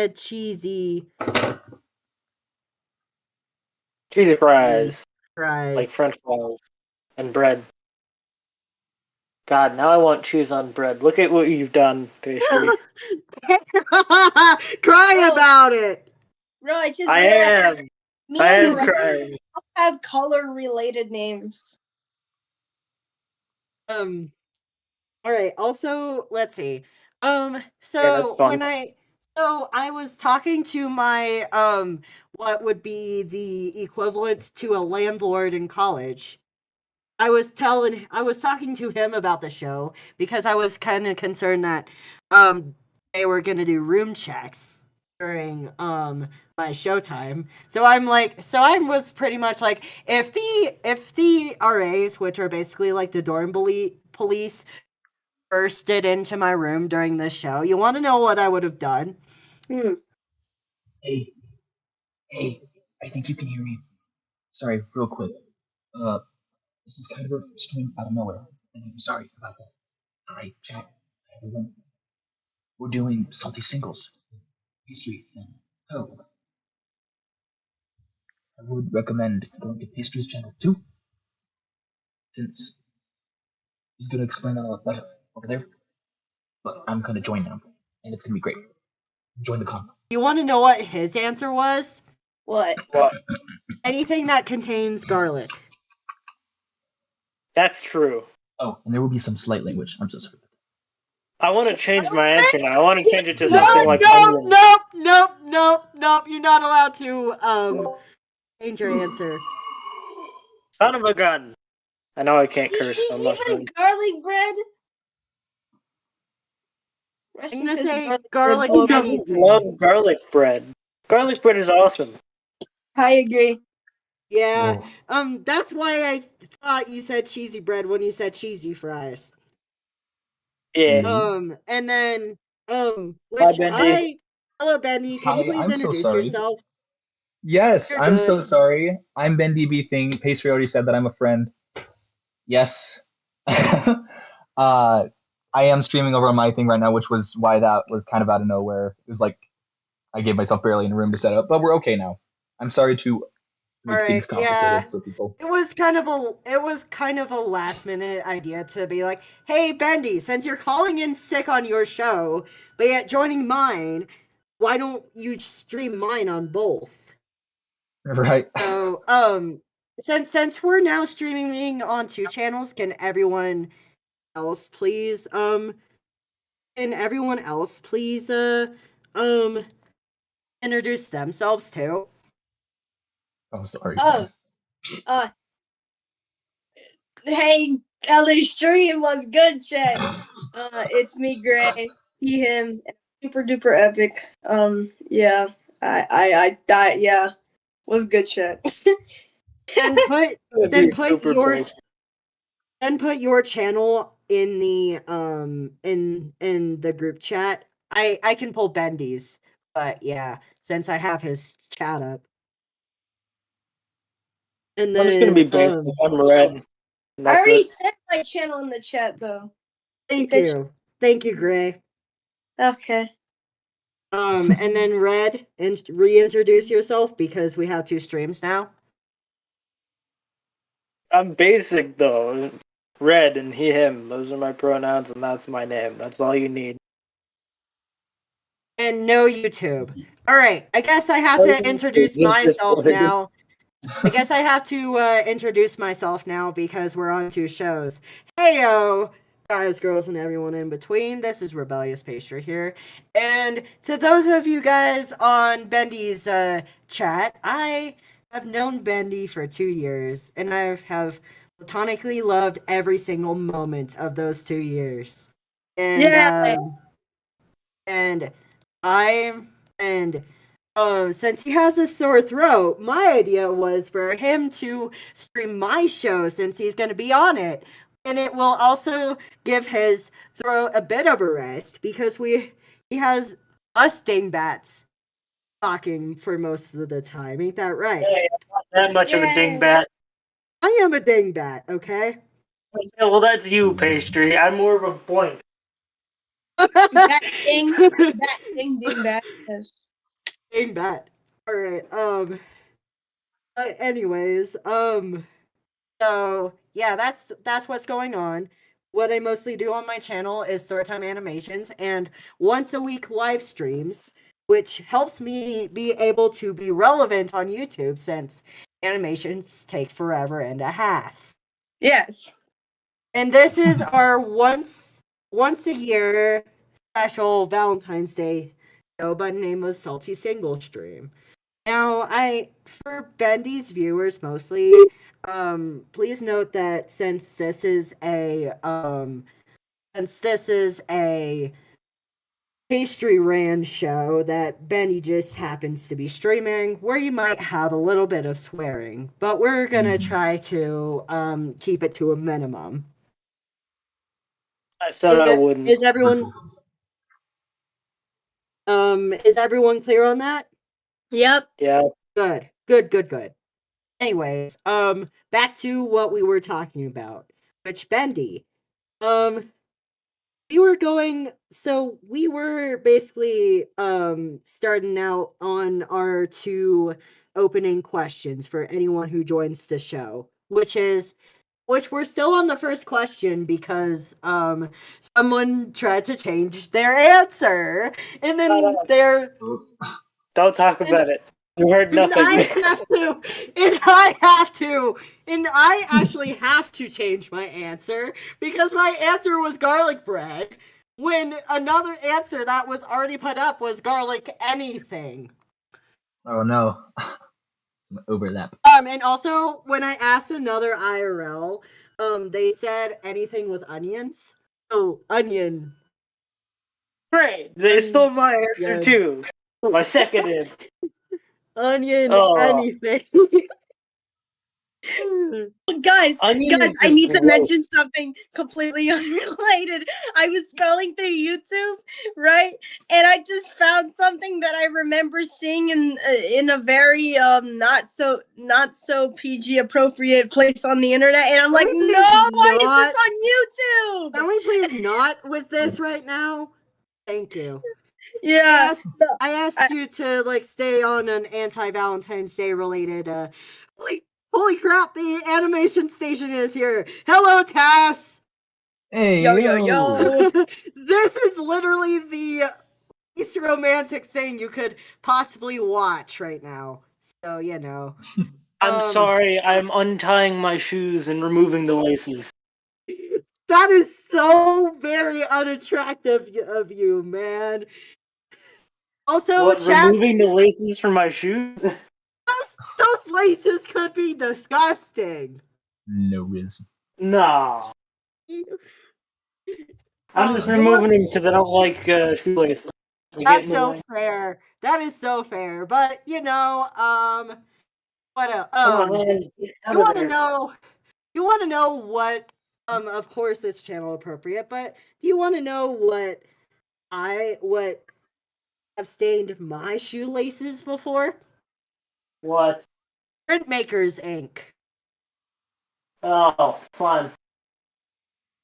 said cheesy Cheesy fries. fries. Like French fries. And bread. God, now I want cheese on bread. Look at what you've done, pastry. Cry about it. Bro, I just I realized am. me I and am Brad crying. have color-related names. All right. Also, let's see. Yeah, that's fun. So I was talking to my what would be the equivalent to a landlord in college. I was talking to him about the show because I was kind of concerned that they were going to do room checks during my showtime. So I was pretty much like, if the RAs, which are basically like the dorm police, bursted into my room during this show, you want to know what I would have done? Hey, I think you can hear me. Sorry, real quick. This is kind of a stream out of nowhere, and I'm sorry about that. Alright, chat, everyone. We're doing salty singles, pastries, and so I would recommend going to Pastry's channel too, since he's gonna explain that a lot better over there. But I'm gonna join now, and it's gonna be great. Join the con. You want to know what his answer was? What? Anything that contains garlic. That's true. Oh, and there will be some slight language. I'm so sorry. I want to change my answer now. I want to change it to No, something like onion. nope. You're not allowed to change your answer. Son of a gun. I know I can't curse. I'm not Even garlic bread? I'm gonna say bread garlic Who blows- doesn't love garlic bread? Garlic bread is awesome. I agree. Yeah. Whoa. That's why I thought you said cheesy bread when you said cheesy fries. Yeah. And then Hi, Bendy. hello Bendy, can you Hi, please I'm so introduce sorry. yourself? Yes, You're I'm so good. sorry. I'm Ben DB Thing. Pastry already said that I'm a friend. Yes. I am streaming over on my thing right now, which was why that was kind of out of nowhere. It was like I gave myself barely a room to set up, but we're okay now. I'm sorry to make things complicated for people. It was kind of a last minute idea to be like, hey Bendy, since you're calling in sick on your show, but yet joining mine, why don't you stream mine on both? Right. So, since we're now streaming on 2 channels, can everyone else please introduce themselves too? Oh, sorry. Oh, hey, other stream was good, chat. It's me, Gray. He, him, super duper epic. Yeah, I died. Yeah, was good, chat. Then put your channel in the in the group chat. I can pull Bendy's, but yeah, since I have his chat up. And then I'm just gonna be basic. I'm red. I already sent my channel in the chat though. Thank you, Gray. Okay. And then Red, and reintroduce yourself because we have 2 streams now. I'm basic though. Red and he, him. Those are my pronouns, and that's my name. That's all you need. And no YouTube. All right, I guess I have to introduce myself now. Because we're on 2 shows. Heyo, guys, girls, and everyone in between. This is Rebellious Pastry here. And to those of you guys on Bendy's chat, I have known Bendy for 2 years, and I have platonically loved every single moment of those 2 years. And Yeah. Since he has a sore throat, my idea was for him to stream my show since he's going to be on it. And it will also give his throat a bit of a rest because he has us dingbats talking for most of the time. Ain't that right? Hey, I'm not that much of a dingbat. I am a dingbat, okay? Yeah, well, that's you, Pastry. I'm more of a blank. That ding, dingbat. Yes. Dang bet. All right. Anyways, so yeah, that's what's going on. What I mostly do on my channel is storytime animations and once a week live streams, which helps me be able to be relevant on YouTube since animations take forever and a half. Yes. And this is our once a year special Valentine's Day show by the name of Salty Single Stream. Now, for Bendy's viewers mostly, please note that since this is a pastry ran show that Bendy just happens to be streaming, where you might have a little bit of swearing, but we're gonna try to keep it to a minimum. I said I wouldn't. Is everyone clear on that? Yep. Yeah. Good. Anyways, back to what we were talking about, which Bendy, we were basically starting out on our 2 opening questions for anyone who joins the show, which we're still on the first question because someone tried to change their answer and then Don't talk about it. You heard nothing. and I actually have to change my answer because my answer was garlic bread when another answer that was already put up was garlic anything. Oh no. Some overlap. And also when I asked another IRL, they said anything with onions. Oh, onion. Great. They stole my answer too. My second is Onion anything. Guys, I need to gross. mention something completely unrelated. I was scrolling through YouTube, right, and I just found something that I remember seeing in a very not so PG appropriate place on the internet, and I'm like, no, why is this on YouTube? Can we please not with this right now? Thank you. Yeah, I asked you to stay on an anti-Valentine's Day related. Holy crap! The animation station is here. Hello, Tass. Hey, yo. This is literally the least romantic thing you could possibly watch right now. So I'm sorry. I'm untying my shoes and removing the laces. That is so very unattractive of you, man. Also, removing the laces from my shoes? Those laces could be disgusting. No reason. No. I'm just removing them because I don't like shoelaces. That's so fair. That is so fair. But what else? You want to know what? Of course, it's channel appropriate. But do you want to know what have stained my shoelaces before? What? Printmakers ink. Oh, fun.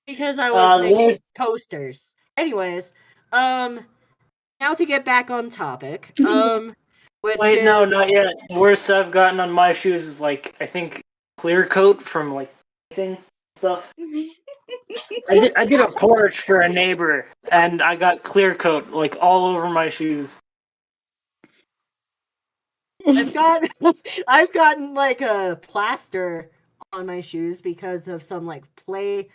Because I was making posters. Anyways, now to get back on topic. No, not yet. The worst I've gotten on my shoes is I think clear coat from painting stuff. I did a porch for a neighbor and I got clear coat all over my shoes. I've gotten a plaster on my shoes because of some play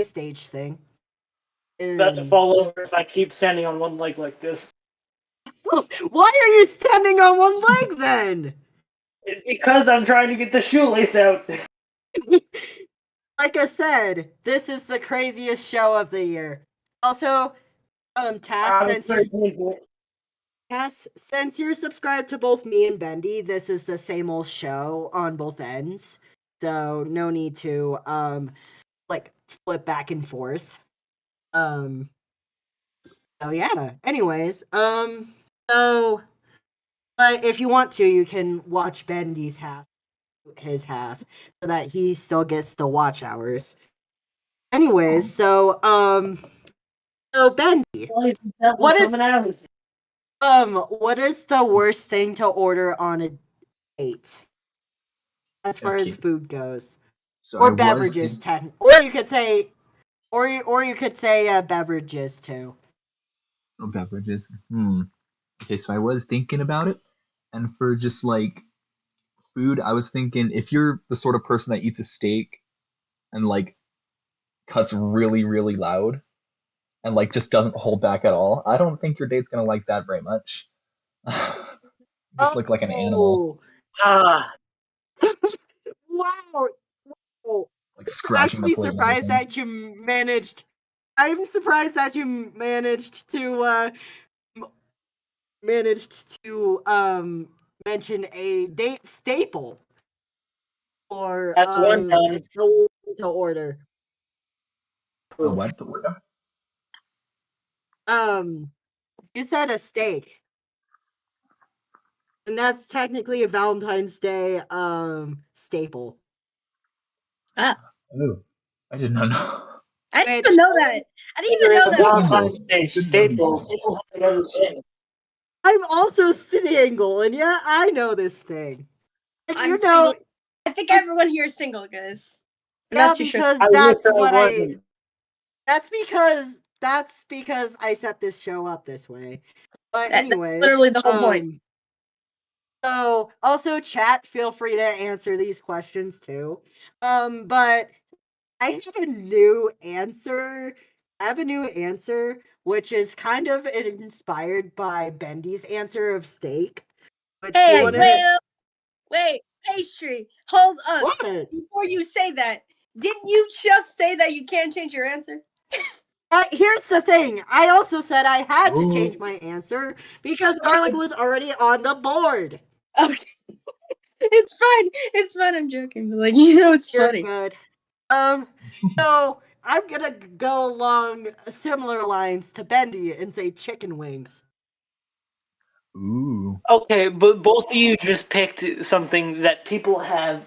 stage thing. About to fall over if I keep standing on one leg like this. Why are you standing on one leg then? Because I'm trying to get the shoelace out. Like I said, this is the craziest show of the year. Also, Tass, since you're subscribed to both me and Bendy, this is the same old show on both ends. So no need to flip back and forth. So yeah. Anyways, so but if you want to, you can watch Bendy's his half, so that he still gets the watch hours. Anyways, so Bendy, what is What is the worst thing to order on a date? As far as Okay, food goes. so Or I was beverages, thinking. or you could say beverages too. Oh, beverages. Okay, so I was thinking about it, and for just like food, I was thinking if you're the sort of person that eats a steak and like cuts really, really loud and like just doesn't hold back at all, I don't think your date's gonna like that very much. Just look like an animal, Oh, Ah, wow! Oh, like I'm scratching the actually plate and surprised everything. that you managed. I'm surprised that you m- managed to mention a date staple or that's one done. to order. Oh, Ooh. what? The word? Um, you said a steak, and that's technically a Valentine's Day staple. Ah, Oh, I did not know. I didn't even Which know that. I didn't even Considering know a that. Valentine's Single. Day Good to know these staple, things. people have another thing. I'm also single, and yeah, I know this thing. And I'm you know, single. I think everyone here is single, guys. I'm yeah, not too sure. because I wish I wasn't. that's because I set this show up this way. But That's anyways, literally the whole point. So also chat, feel free to answer these questions too. But I have a new answer. I have a new answer, which is kind of inspired by Bendy's answer of steak. Which do you Hey, want to? wait, pastry. Hold up. What? Before you say that, didn't you just say that you can't change your answer? Here's the thing. I also said I had to change Oh, my answer because garlic was already on the board. Okay. It's fine. It's fine. I'm joking, but like it's You're funny. good. So I'm gonna go along similar lines to Bendy and say chicken wings. ooh. Okay, but both of you just picked something that people have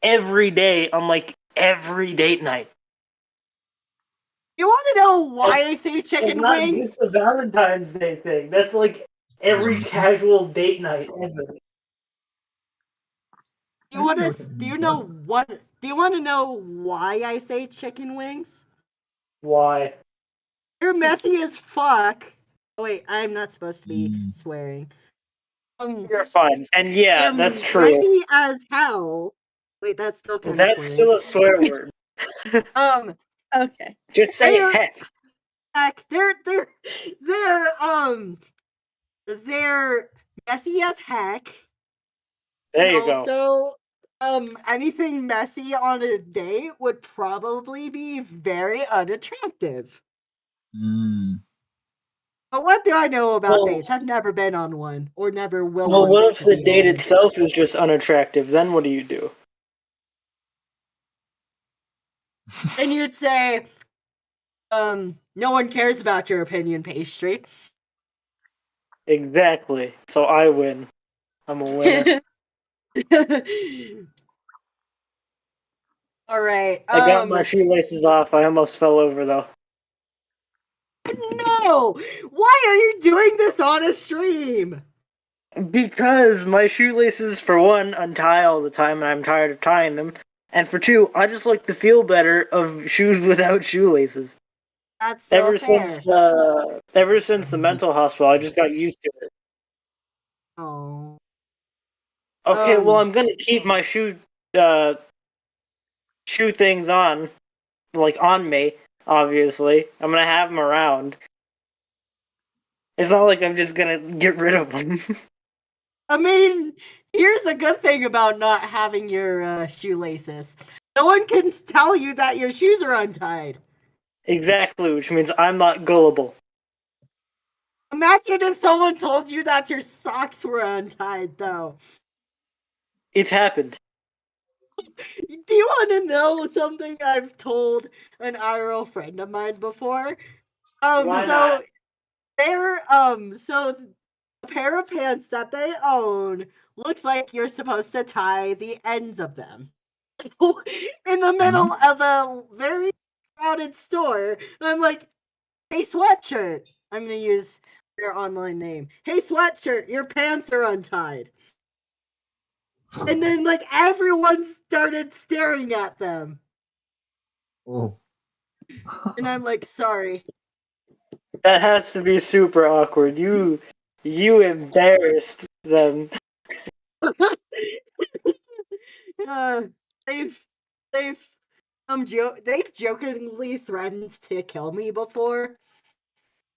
every day on like every date night. You want to know why It's, I say it's chicken not wings? just a Valentine's Day thing. That's like every Reason? casual date night ever. Do I you didn't want know to? what that Do means. you know what? Do you want to know why I say chicken wings? Why? You're messy as fuck. Oh, wait, I'm not supposed to be Mm. swearing. You're fine. And yeah, They're that's true. messy as hell. Wait, that's still kind of That's swearing. still a swear word. Um, Okay. Just say they're heck. heck, they're messy as heck. There And you go. also, anything messy on a date would probably be very unattractive. Mm. But what do I know about Well, dates? I've never been on one, or never will well, want what if to the be on date one. itself is just unattractive? Then what do you do? And you'd say, no one cares about your opinion, pastry. Exactly. So I win. I'm a winner. All right. I got my shoelaces off. I almost fell over though. No! Why are you doing this on a stream? Because my shoelaces, for one, untie all the time, and I'm tired of tying them. And for two, I just like the feel better of shoes without shoelaces. That's so fair. Ever since the mental hospital, I just got used to it. Oh. Okay, well, I'm gonna keep my uh, shoe things on, like on me. Obviously, I'm gonna have them around. It's not like I'm just gonna get rid of them. I mean, here's a good thing about not having your shoelaces. No one can tell you that your shoes are untied. Exactly, which means I'm not gullible. Imagine if someone told you that your socks were untied, though. It's happened. Do you want to know something I've told an IRL friend of mine before? Why not? So the pair of pants that they own looks like you're supposed to tie the ends of them. In the middle of a very crowded store. And I'm like, hey, sweatshirt. I'm gonna use their online name. Hey, sweatshirt, your pants are untied. And then, like, everyone started staring at them. Oh. And I'm like, sorry. That has to be super awkward. You embarrassed them. They've they've jokingly threatened to kill me before.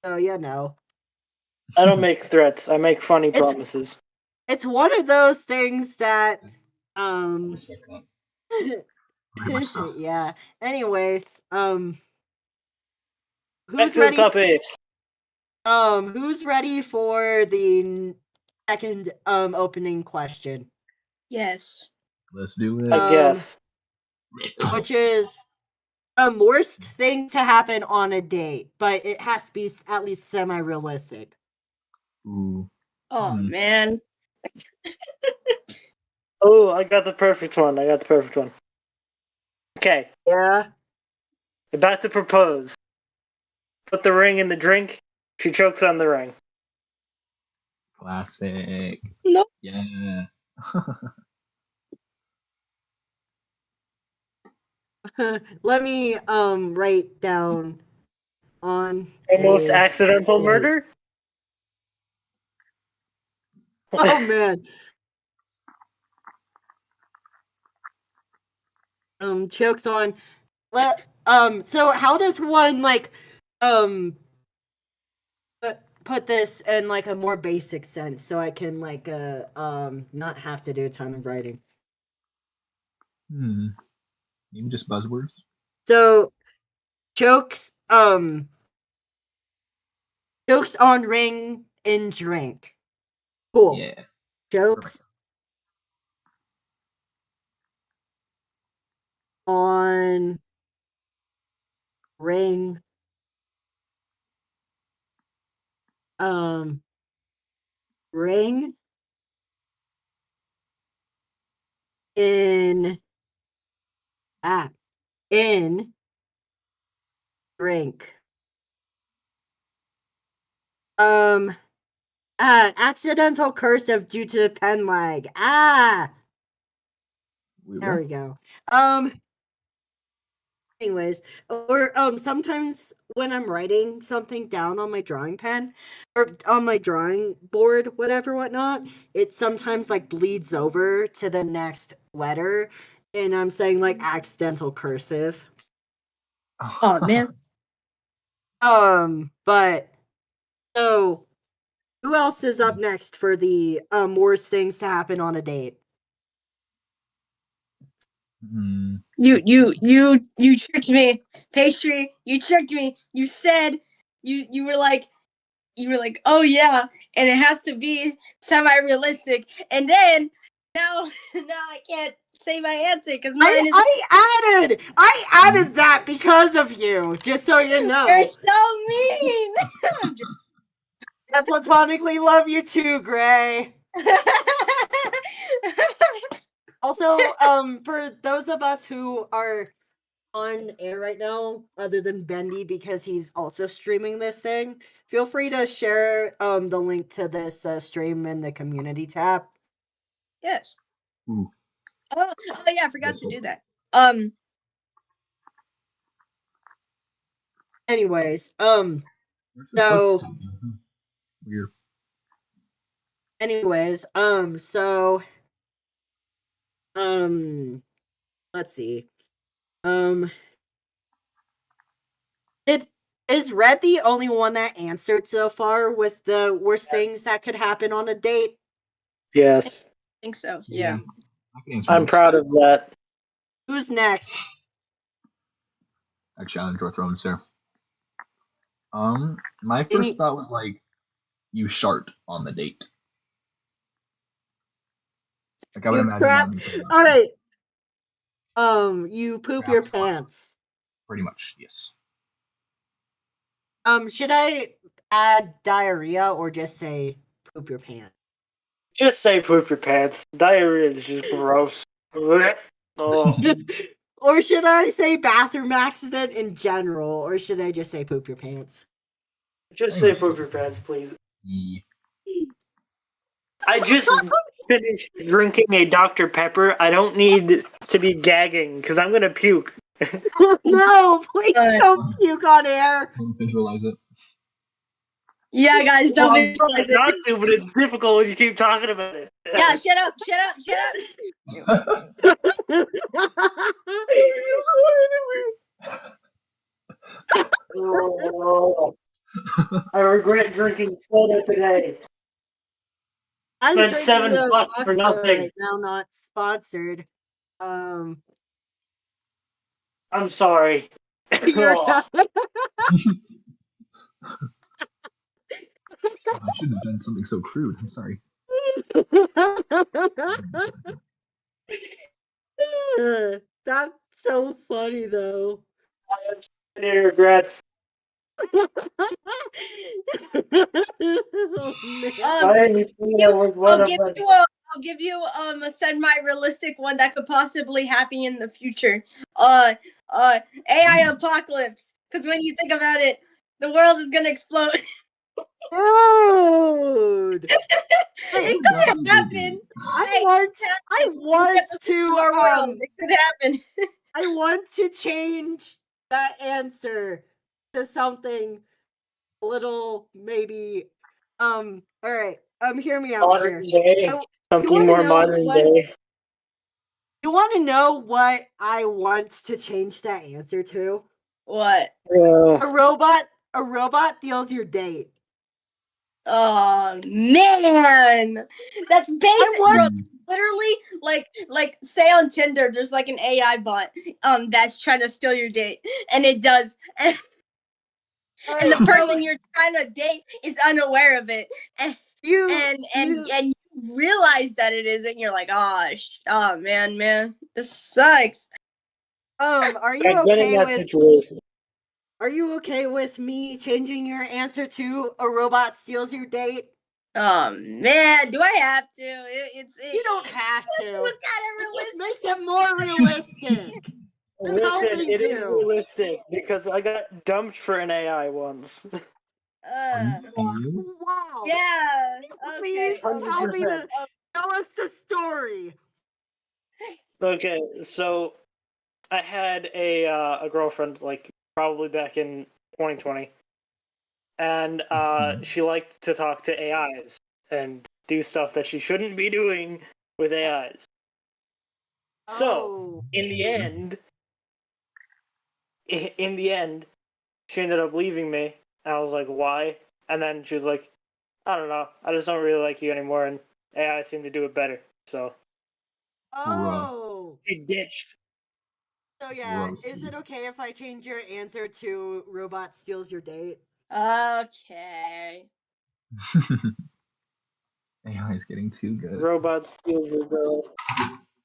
So I don't make threats. I make funny promises. it's one of those things that Respect that. Very much so. yeah. Anyways, Back who's to the ready? topic. Who's ready for the second opening question? Yes. Let's do it. I guess. Which is worst thing to happen on a date, but it has to be at least semi-realistic. Ooh. Oh man. Oh, I got the perfect one. Okay, Yeah. about to propose. Put the ring in the drink. She chokes on the ring. Classic. No. Yeah. Let me write down on Almost a accidental date. murder? Oh man. Chokes on. So how does one put this in like a more basic sense so I can not have to do a ton of writing? Maybe just buzzwords. So chokes on ring and drink. Cool. Yeah. Chokes on ring ring in in drink. Accidental cursive due to pen lag. Wait, There what? we go. Anyways, or sometimes when I'm writing something down on my drawing pen or on my drawing board, whatnot, it sometimes like bleeds over to the next letter, and I'm saying like accidental cursive. Oh man. But so who else is up next for the worst things to happen on a date? You tricked me. Pastry, you tricked me. You said you were like oh yeah, and it has to be semi-realistic. And then now I can't say my answer because mine is I added that because of you, just so you know. You're so mean. I platonically love you too, Gray. Also, for those of us who are on air right now, other than Bendy, because he's also streaming this thing, feel free to share the link to this stream in the community tab. Yes. Ooh. Oh yeah, I forgot to do that. Anyways, Where's the so plus 2? Weird. anyways, let's see. Is Red the only one that answered so far with the worst things that could happen on a date? Yes. I think so. Yeah. I can answer I'm most. proud of that. Who's next? I challenge your throne, sir. My first thought was like, you shart on the date. Like I would You imagine crap. that. All right. You poop your pants. Pretty much, yes. Should I add diarrhea or just say poop your pants? Just say poop your pants. Diarrhea is just gross. Oh. Or should I say bathroom accident in general, or should I just say poop your pants? Just say poop your pants, please. Yeah. I just finished drinking a Dr. Pepper. I don't need to be gagging because I'm gonna puke. No, please don't puke on air. Don't visualize it. Yeah, guys, don't I'm trying visualize not it. to, but it's difficult when you keep talking about it. Yeah, shut up, shut up, shut up. Oh, I regret drinking soda today. I'm Spent drinking a $7 vodka for nothing. right now, not sponsored. Um, I'm sorry. you're Oh, I shouldn't have done something so crude. I'm sorry. That's so funny, though. I have so many regrets. Oh, man. I didn't think that was one I'll of give them. you a a semi-realistic one that could possibly happen in the future. AI apocalypse. Because when you think about it, the world is gonna explode. Dude, It could happen. I want to Our world. It could happen. I want to change that answer to something a little maybe all right. Hear me out Modern here. day. You Something wanna more know modern what- day. You want to know what I want to change that answer to? What? A robot deals your date. Oh man, that's basic, bro. want- Literally, like say on Tinder, there's like an AI bot that's trying to steal your date, and it does, and the person you're trying to date is unaware of it, and you realize that it is, and you're like, oh man, this sucks. Are you I've been in okay that with situation. Are you okay with me changing your answer to a robot steals your date? Oh man, do I have to? You don't have to. It was kind It of just realistic. makes it more realistic. I'm Listen, helping it is you. realistic because I got dumped for an AI once. Are you serious? Wow. Yeah. Please Okay. tell us the story. Okay, so I had a girlfriend like probably back in 2020, and she liked to talk to AIs and do stuff that she shouldn't be doing with AIs. So in the end, she ended up leaving me. And I was like, why? And then she was like, I don't know. I just don't really like you anymore, and AI seem to do it better. So Oh. she ditched. So yeah, is it okay if I change your answer to robot steals your date? Okay. AI is getting too good. Robot steals your girl.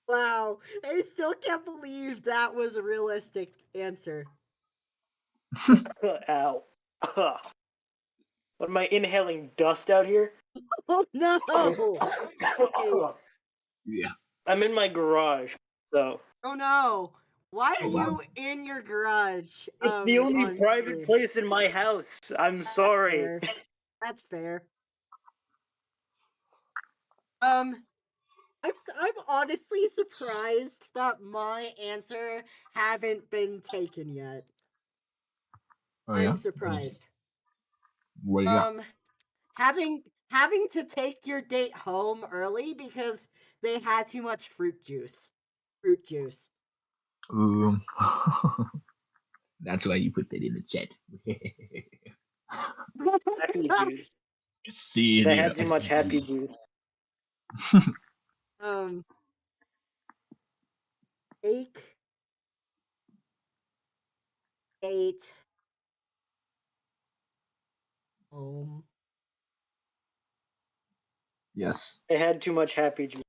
Wow, I still can't believe that was a realistic answer. Ow. What am I inhaling dust out here? Oh no! Yeah. I'm in my garage, so. Oh no! Why are Oh, wow. you in your garage? It's the only on private stream? place in my house. I'm sorry. That's fair. I'm honestly surprised that my answer haven't been taken yet. Oh, yeah? I'm surprised. What do you got? Having to take your date home early because they had too much fruit juice. Ooh. That's why you put that in the chat. Happy juice. See, They had too much happy juice. Take 8 home. Yes. They had too much happy juice.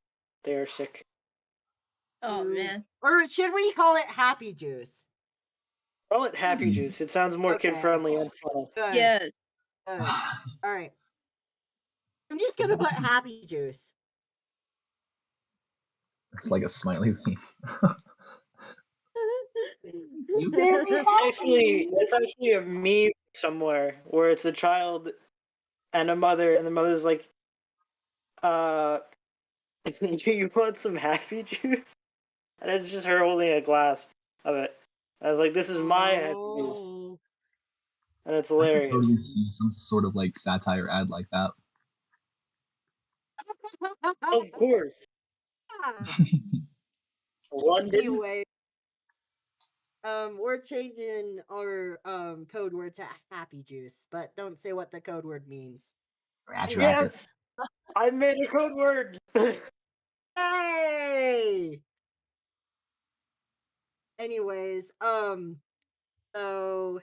They are sick. Oh man. Or should we call it happy juice? Call it happy juice. It sounds more Okay. kid friendly and fun. Good. Yes. Good. All right. I'm just gonna put happy juice. It's like a smiley face. You It's actually a meme somewhere where it's a child and the mother's like, you want some happy juice? And it's just her holding a glass of it. I was like, this is my happy juice, Oh. and it's I could hilarious. totally see some sort of like satire ad like that. Of course, London. Anyway, we're changing our code word to happy juice, but don't say what the code word means. Roger, Anyway, roger. Yes, I made a code word. Hey! Anyways, so,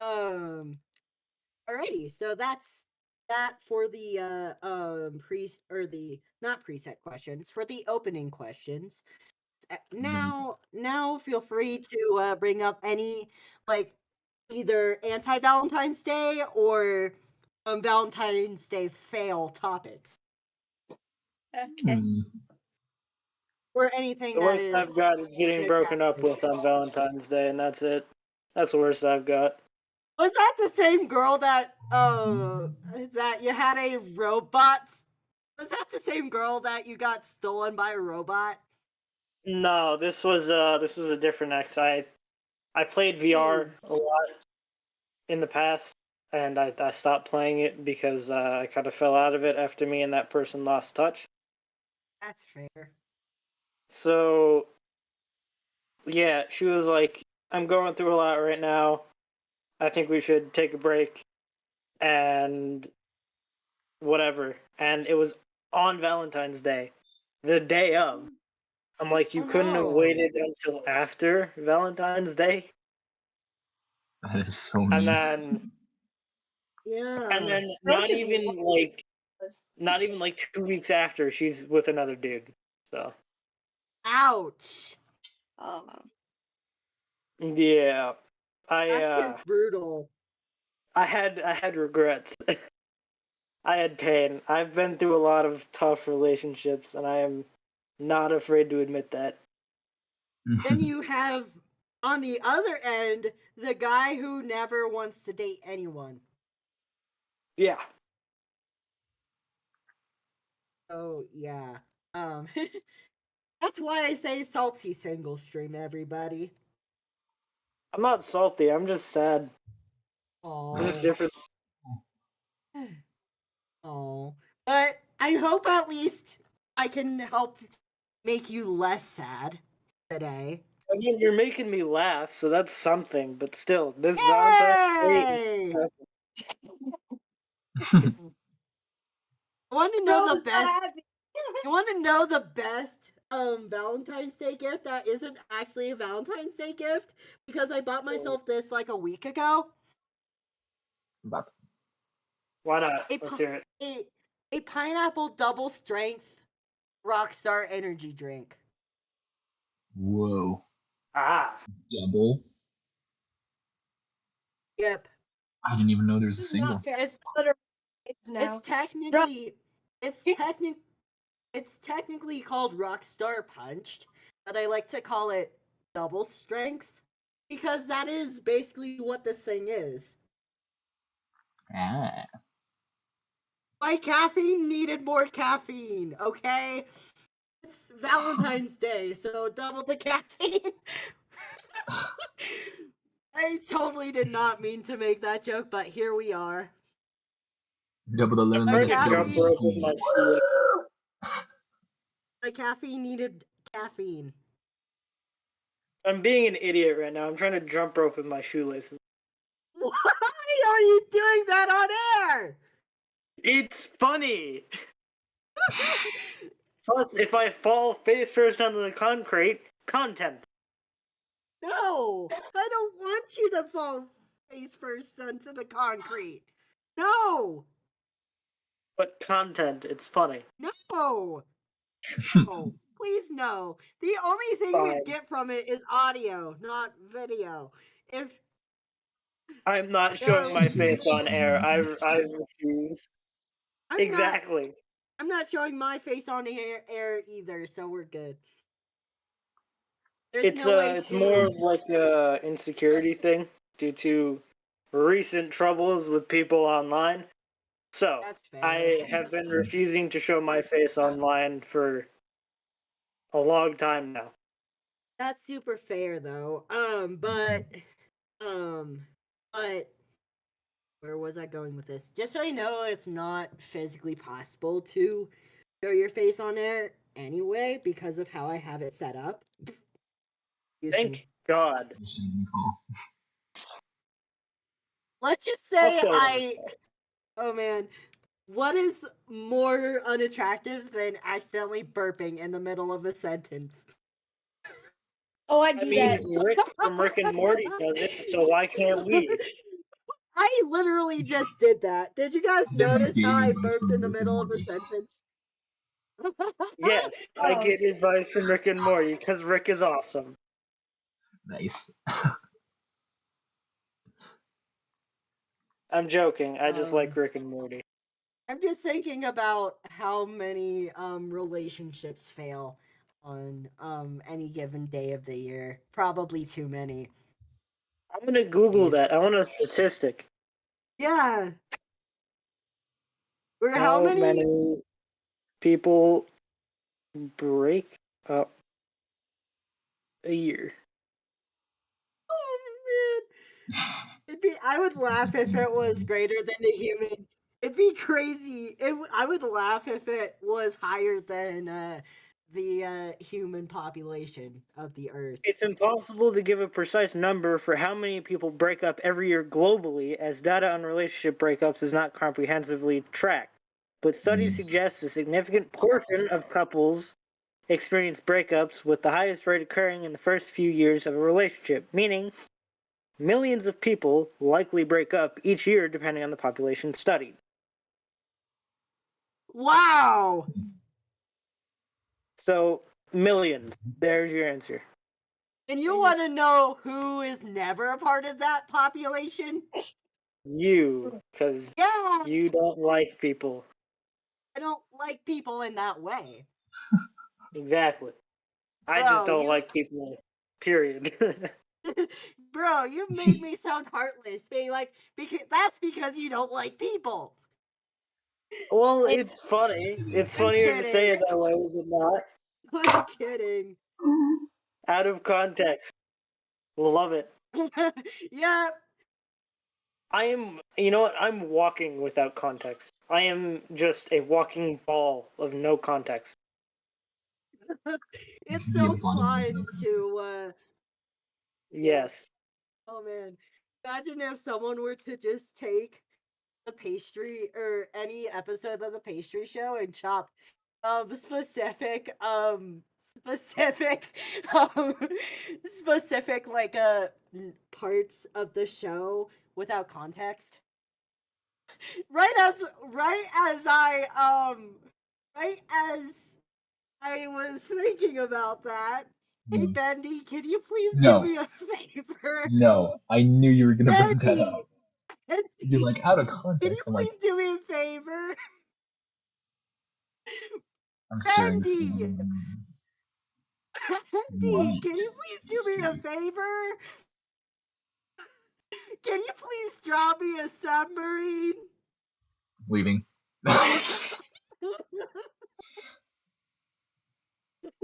alrighty, so that's that for the not preset questions, for the opening questions. Now feel free to bring up any like either anti-Valentine's Day or Valentine's Day fail topics Okay. or anything The that worst is I've got is getting broken up with on Valentine's Day, and that's it. That's the worst I've got. Was that the same girl that that you had a robot? Was that the same girl that you got stolen by a robot? No, this was a different ex. I played VR Jeez. a lot in the past, and I stopped playing it because I kind of fell out of it after me and that person lost touch. That's fair. So yeah, she was like, "I'm going through a lot right now. I think we should take a break," and whatever. And it was on Valentine's Day, the day of. I'm like, you Oh, couldn't have no. waited until after Valentine's Day? That is so And mean. then Yeah. not Roaches even like 2 weeks after, she's with another dude. So Ouch. Oh. yeah, That's just brutal. I had regrets. I had pain. I've been through a lot of tough relationships, and I am not afraid to admit that. Then you have on the other end the guy who never wants to date anyone. Yeah. Oh yeah. Um that's why I say salty single stream, everybody. I'm not salty. I'm just sad. There's a Oh. difference. Oh. But I hope at least I can help make you less sad today. I mean, you're making me laugh, so that's something. But still, this Valentine's Day. Yay! I want to know Bro's the not best. happy. You want to know the best Valentine's Day gift that isn't actually a Valentine's Day gift? Because I bought myself this like a week ago. But Why not? A, Let's pi- hear it. a pineapple double strength Rockstar energy drink. whoa, Ah. double. Yep. I didn't even know there's a This is single. not fair. It's It's now. it's technically called Rockstar Punched, but I like to call it double strength because that is basically what this thing is. Ah, My caffeine needed more caffeine, okay? It's Valentine's Day, so double the caffeine. I totally did not mean to make that joke, but here we are. double the The lemon, first caffeine- jump rope with my shoe. My caffeine needed caffeine. I'm being an idiot right now. I'm trying to jump rope with my shoelaces. Why are you doing that on air? It's funny. Plus, if I fall face first onto the concrete, content. No, I don't want you to fall face first onto the concrete. No, But content, it's funny. no, no, please no. The only thing Fine. we'd get from it is audio, not video. If I'm not showing my face on air. I refuse. I'm Exactly. I'm not showing my face on air either, so we're good. There's It's no way it's to. more of like a insecurity thing due to recent troubles with people online. So, That's fair. I have been refusing to show my face online for a long time now. That's super fair though. But where was I going with this? Just so you know, it's not physically possible to show your face on air anyway because of how I have it set up. Excuse Thank me. God. Let's just say Also, oh man, what is more unattractive than accidentally burping in the middle of a sentence? Oh, I I do mean, that. Rick from Rick and Morty does it, so why can't we? I literally just did that. Did you guys Different notice how I dating advice burped from in the Rick and middle of a Morty. sentence? Yes, I Oh. get advice from Rick and Morty because Rick is awesome. Nice. I'm joking. I just like Um, Rick and Morty. I'm just thinking about how many relationships fail on any given day of the year. Probably too many. I'm gonna Google Jeez. that. I want a statistic. Yeah. Or How many people break up a year? Oh man. I would laugh if it was greater than the human. It'd be crazy. I would laugh if it was higher than the human population of the Earth. It's impossible to give a precise number for how many people break up every year globally, as data on relationship breakups is not comprehensively tracked. But studies suggest a significant portion of couples experience breakups, with the highest rate occurring in the first few years of a relationship, meaning millions of people likely break up each year depending on the population studied. Wow. So, millions. There's your answer. And you want to know who is never a part of that population? You, because Yeah. you don't like people. I don't like people in that way. Exactly. I just Bro, don't like people, period. Bro, you made me sound heartless. Being like, that's because you don't like people. Well, it's funny. It's I'm funnier to say it kidding. that way, is it not? I'm kidding. Out of context. Love it. Yeah. You know what? I'm walking without context. I am just a walking ball of no context. It's Be a so body of fun no to Yes. oh man. Imagine if someone were to just take the pastry or any episode of the pastry show and chop specific specific um specific like parts of the show without context. Right as I was thinking about that. Hey Bendy, can you please do No. me a favor? No, I knew you were gonna bring that Bendy, up. Bendy, You're like, out of can you context. I'm like, please do me a favor? I'm staring Bendy! some. Bendy, What? can you please do me a Pastry. favor? Can you please draw me a submarine? Leaving.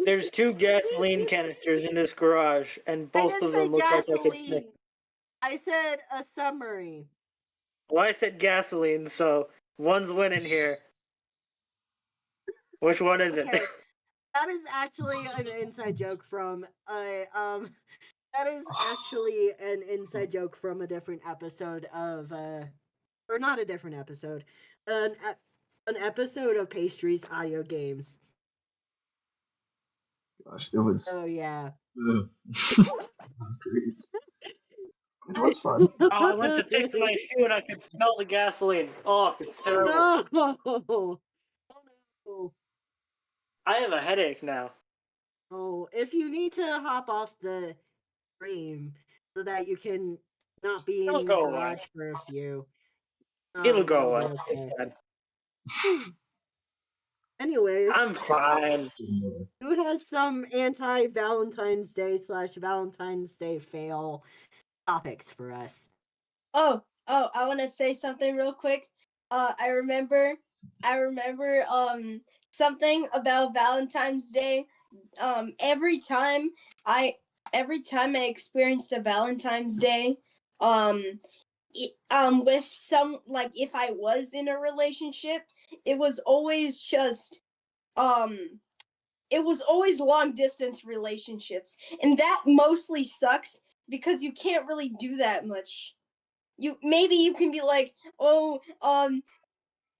There's 2 gasoline canisters in this garage, and I both didn't of say them look like I could sniff. gasoline. I said a submarine. Well, I said gasoline, so one's winning here. Which one is Okay. it? That is actually an inside joke from that is actually an inside joke from a different episode of or not a different episode. An episode of Pastry's audio games. Gosh, it was. Oh yeah. Ugh. Great. It was fun. Oh, I went to fix my shoe and I could smell the gasoline. Oh, it's terrible. No. Oh no. I have a headache now. Oh, if you need to hop off the stream so that you can not be It'll in go garage away. for a few. It'll That'll go be away. It's okay. fine. Anyways, I'm fine. who has some anti-Valentine's Day / Valentine's Day fail topics for us? Oh, I want to say something real quick. I remember something about Valentine's Day. Every time I experienced a Valentine's Day, with some, like, if I was in a relationship, it was always just it was always long distance relationships, and that mostly sucks because you can't really do that much. Maybe you can be like, oh,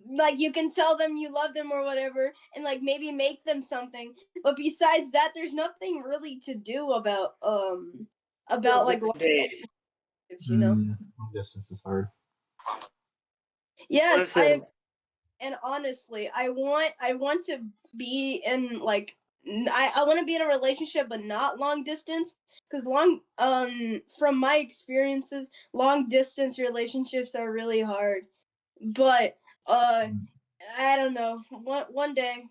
like, you can tell them you love them or whatever, and like maybe make them something, but besides that, there's nothing really to do about like long Date. relationships, you know. Long distance is hard. Yes, Listen, and honestly, I want to be in, like, I want to be in a relationship, but not long distance, because from my experiences, long distance relationships are really hard. But I don't know. One day,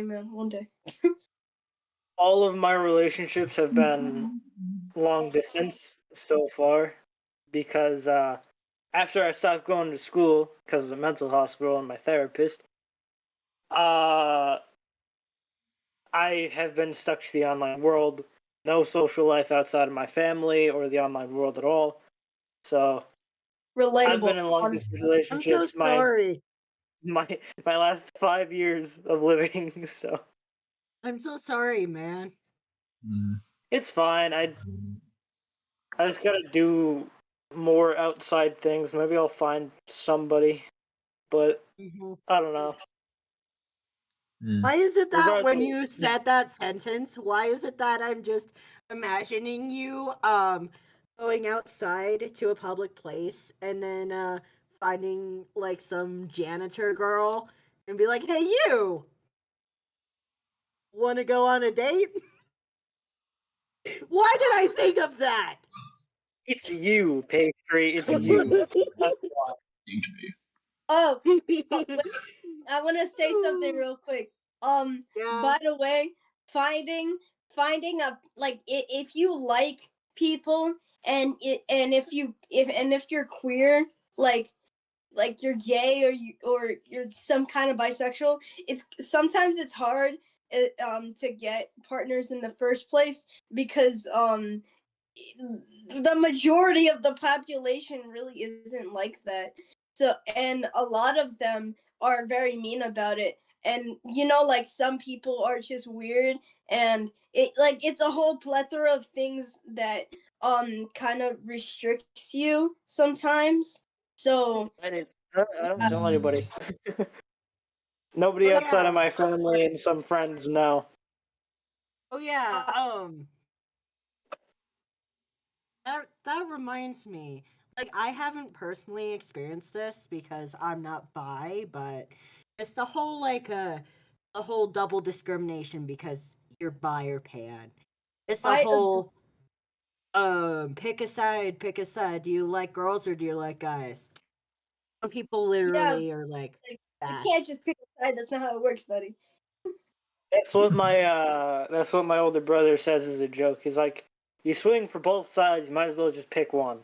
man, one day. all of my relationships have been long distance so far because after I stopped going to school because of the mental hospital and my therapist, uh, I have been stuck to the online world. No social life outside of my family or the online world at all. So I've Relatable. been in long Honestly. distance I'm so relationships sorry. my last 5 years of living. So I'm so sorry, man. it's fine. I just gotta do more outside things. Maybe I'll find somebody, but Mhm. I don't know. Why is it that when you Regardless, said that sentence, why is it that I'm just imagining you going outside to a public place and then finding like some janitor girl and be like, "Hey you, want to go on a date?" Why did I think of that? it's you, Pastry. It's you. That's why. Oh, wait, I want to say something real quick. Yeah. By the way, finding a, like, if you like people, and if you're queer, like you're gay, or you're some kind of bisexual, it's sometimes it's hard to get partners in the first place, because the majority of the population really isn't like that. So, and a lot of them are very mean about it. And like, some people are just weird, and it's a whole plethora of things that kind of restricts you sometimes. So, I don't tell anybody. Nobody Oh outside of yeah. my family and some friends know. Oh yeah. uh, That reminds me. Like I haven't personally experienced this because I'm not bi, but it's the whole the whole double discrimination because you're bi or pan. It's the I whole pick a side, pick a side. Do you like girls or do you like guys? Some people yeah, literally are like like, you that. can't just pick a side. That's not how it works, buddy. That's what my older brother says as a joke. He's like, you swing for both sides, you might as well just pick one.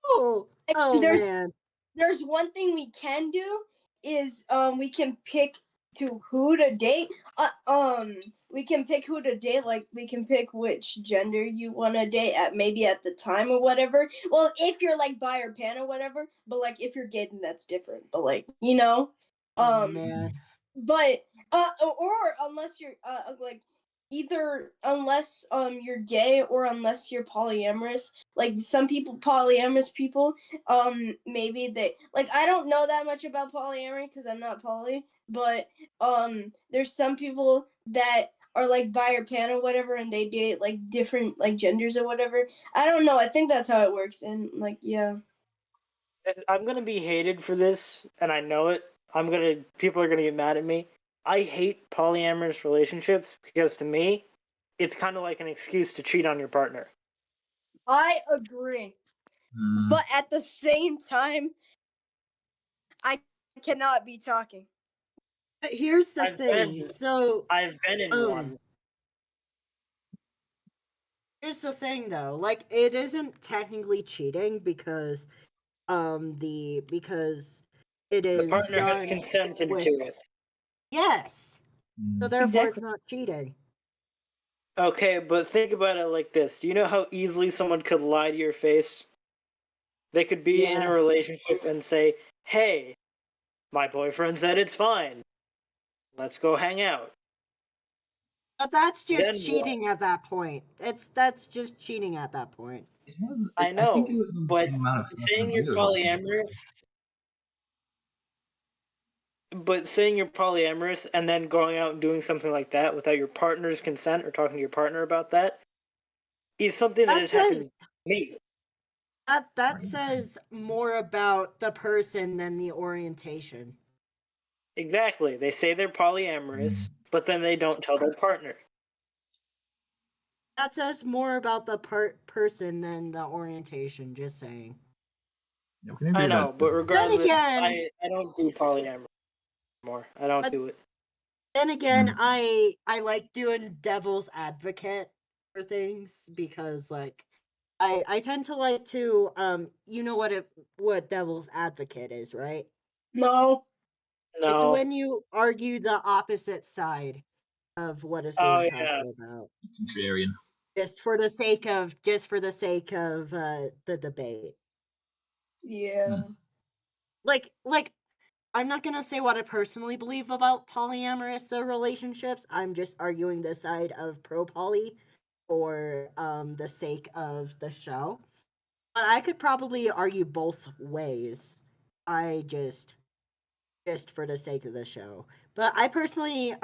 Oh, oh There's man. there's one thing we can do, is we can pick to who to date. We can pick who to date. Like, we can pick which gender you want to date at, maybe at the time or whatever. Well, if you're like bi or pan or whatever, but like if you're gay, then that's different. But like, Oh um man. but or unless you're like, either unless you're gay, or unless you're polyamorous. Like, some people, polyamorous people, maybe they, like, I don't know that much about polyamory because I'm not poly, but there's some people that are like bi or pan or whatever, and they date like different, like, genders or whatever. I don't know, I think that's how it works. And like, yeah. I'm gonna be hated for this, and I know it. People are gonna get mad at me. I hate polyamorous relationships because to me, it's kind of like an excuse to cheat on your partner. I agree, but at the same time, I cannot be talking. But here's the I've thing. been, So, I've been in um, one. here's the thing though. Like, it isn't technically cheating because because it The is partner has done consented with to it. yes. So Mm. therefore, it's Exactly. not cheating. Okay, but think about it like this. Do you know how easily someone could lie to your face? They could be in a Yes. relationship and say, "Hey, my boyfriend said it's fine. Let's go hang out." But that's just Then what? cheating at that point. That's just cheating at that point. I I think it know, was the but same amount of saying effort you're the other one did. polyamorous, and then going out and doing something like that without your partner's consent or talking to your partner about that is something that That has says happened to me. that says more about the person than the orientation. Exactly. They say they're polyamorous, Mm. but then they don't tell their partner. That says more about the person than the orientation. Just saying. Yeah, we can agree I know, about but that. Then regardless, again, I don't do polyamory anymore. I don't but do it. then again, Mm. I like doing devil's advocate for things because like I tend to like to you know what devil's advocate is, right? No. It's No. when you argue the opposite side of what is Oh being talked yeah. about Contrarian. just for the sake of the debate. Yeah. Mm. Like I'm not gonna say what I personally believe about polyamorous relationships. I'm just arguing the side of pro poly for the sake of the show. But I could probably argue both ways. I just for the sake of the show. But I personally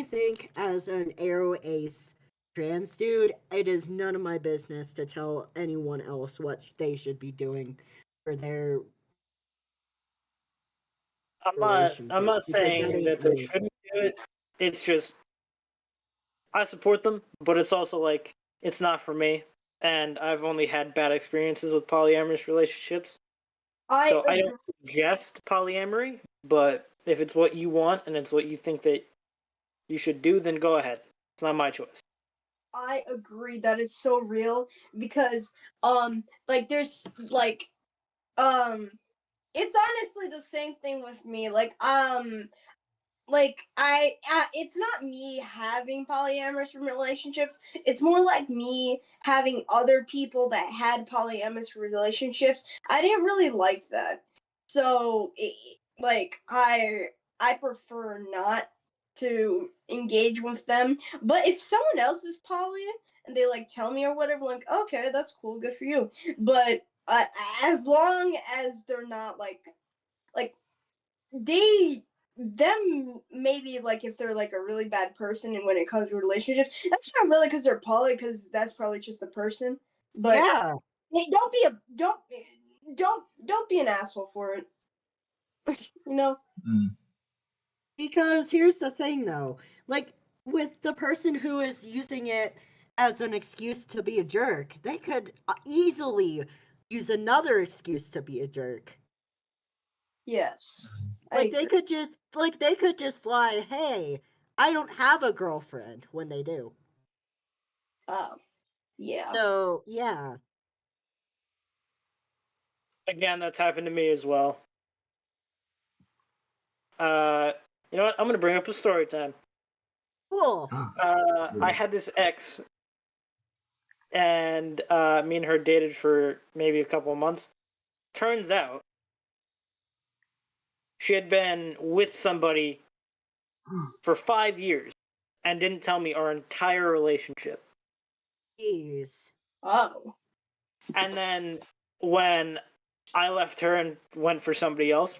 think as an arrow ace trans dude, it is none of my business to tell anyone else what they should be doing for their I'm relationships not because that saying ain't that they me. shouldn't do it. It's just I support them, but it's also like it's not for me. And I've only had bad experiences with polyamorous relationships. I So I don't agree. suggest polyamory, but if it's what you want and it's what you think that you should do, then go ahead. It's not my choice. I agree. That is so real because like there's um it's honestly the same thing with me. Like it's not me having polyamorous relationships. It's more like me having other people that had polyamorous relationships. I didn't really like that, so like I prefer not to engage with them. But if someone else is poly and they like tell me or whatever, like okay, that's cool, good for you. But as long as they're not like they them maybe like if they're like a really bad person and when it comes to relationships that's not really because they're poly because that's probably just the person but Yeah, hey, don't be an asshole for it you know Mm. because here's the thing though. Like with the person who is using it as an excuse to be a jerk, they could easily use another excuse to be a jerk. yes I Like agree. they could just lie, "Hey, I don't have a girlfriend," when they do. Oh yeah So, yeah. Again, that's happened to me as well. Uh, you know what? I'm gonna bring up a story time. Cool. I had this ex, and me and her dated for maybe a couple of months. Turns out she had been with somebody for 5 years and didn't tell me our entire relationship. Jeez. oh And then when I left her and went for somebody else,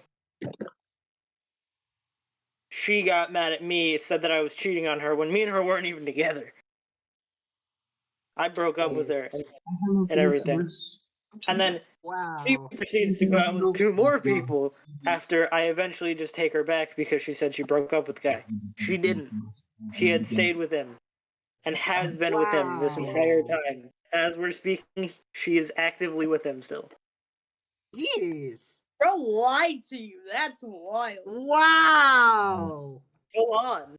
she got mad at me, said that I was cheating on her when me and her weren't even together. I broke up with her Jeez. and everything. And then she Wow. proceeds to go out with two more people after I eventually just take her back because she said she broke up with the guy. She didn't. She had stayed with him and has been with him this entire Wow. time. As we're speaking, she is actively with him still. Jeez. bro lied to you that's wild Wow. Full on.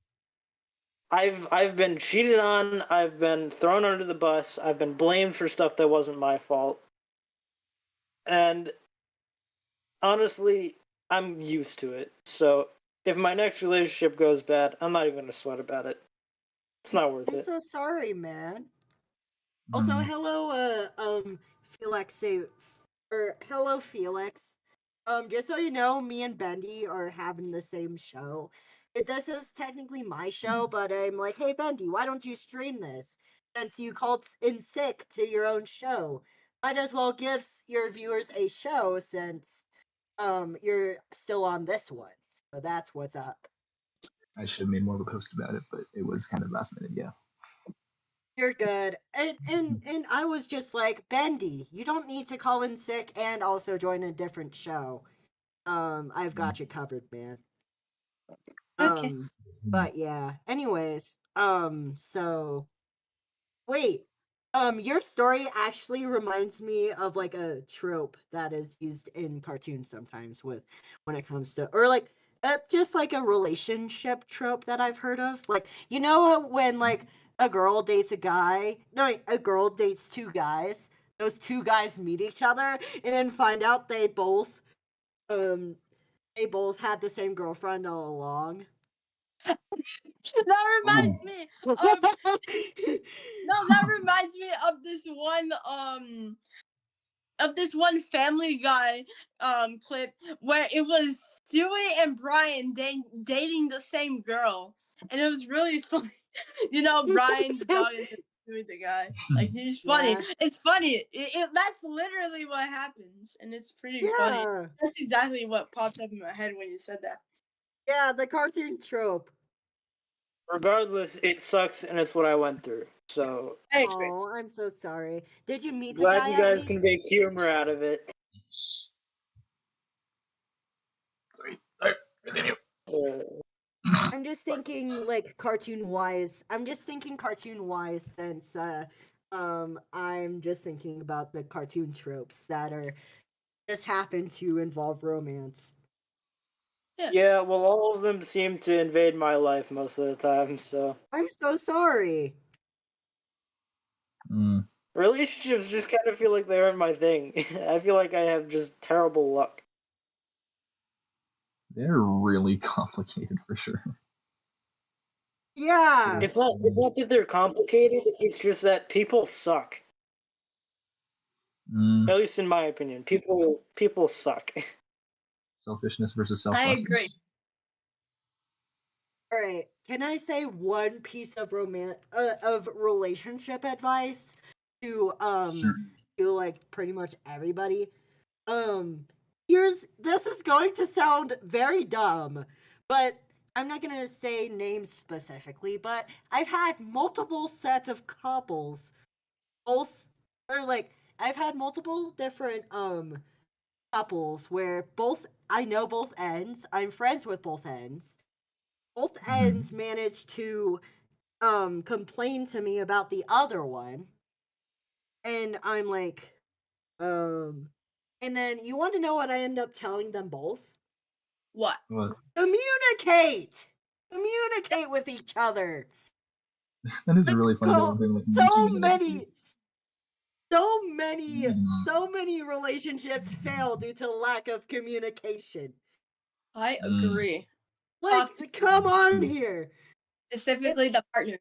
I've been cheated on, I've been thrown under the bus, I've been blamed for stuff that wasn't my fault. And honestly, I'm used to it. So if my next relationship goes bad, I'm not even gonna sweat about it. It's not worth I'm it. so sorry, man. Also, hello, Felix, or hello, Felix. Just so you know, me and Bendy are having the same show. This is technically my show, but I'm like, hey, Bendy, why don't you stream this? Since you called in sick to your own show, might as well give your viewers a show since you're still on this one. So that's what's up. I should have made more of a post about it, but it was kind of last minute. Yeah. You're good. And I was just like, Bendy, you don't need to call in sick and also join a different show. I've got you covered, man. Okay. But yeah. Anyways, so wait. Your story actually reminds me of like a trope that is used in cartoons sometimes with when it comes to or like just like a relationship trope that I've heard of. Like, you know when like a girl dates a guy, no, wait, a girl dates two guys. Those two guys meet each other and then find out um they both had the same girlfriend all along. That reminds Oh, me of that reminds me of this one Family Guy clip where it was Stewie and Brian dating the same girl, and it was really funny. You know, Brian's dog and Stewie the guy. Like he's funny. Yeah. It's funny. That's literally what happens, and it's pretty funny. Yeah. That's exactly what popped up in my head when you said that. Yeah, the cartoon trope. Regardless, it sucks and it's what I went through. So Very true. Oh, I'm so sorry. Did you meet the glad guy you at guys least? can make humor out of it. sorry. Continue. I'm just thinking like cartoon wise. I'm just thinking cartoon wise since I'm just thinking about the cartoon tropes that are just happen to involve romance. Yes. Yeah, well, all of them seem to invade my life most of the time, so. I'm so sorry. Relationships just kind of feel like they aren't my thing. I feel like I have just terrible luck. They're really complicated for sure. Yeah. It's not that they're complicated, it's just that people suck. At least in my opinion. People suck. Selfishness versus I selflessness. agree. All right. Can I say one piece of relationship advice to Sure. to like pretty much everybody? This is going to sound very dumb, but I'm not going to say names specifically, but I've had multiple sets of couples I've had multiple different couples where I know both ends, I'm friends with both ends. Both ends managed to complain to me about the other one. And I'm like, and then you want to know what I end up telling them both? What? Communicate with each other. That is Like, really funny that one thing like so many relationships fail due to lack of communication. I agree. Like, come on here. Specifically the partner.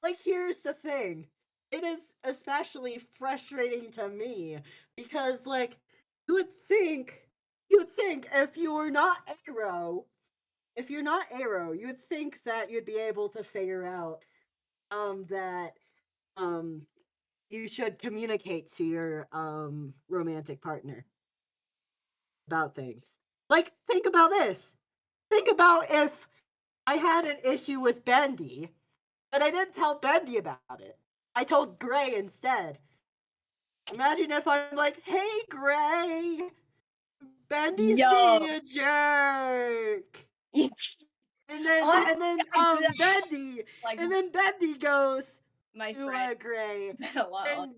Like, here's the thing. It is especially frustrating to me because, like, you would think if you were not Arrow, you would think that you'd be able to figure out that you should communicate to your romantic partner about things. Like, think about this. Think about if I had an issue with Bendy, but I didn't tell Bendy about it. I told Gray instead. Imagine if I'm like, "Hey, Gray, Bendy's being a jerk." And then Bendy goes My to friend. Gray. A lot. And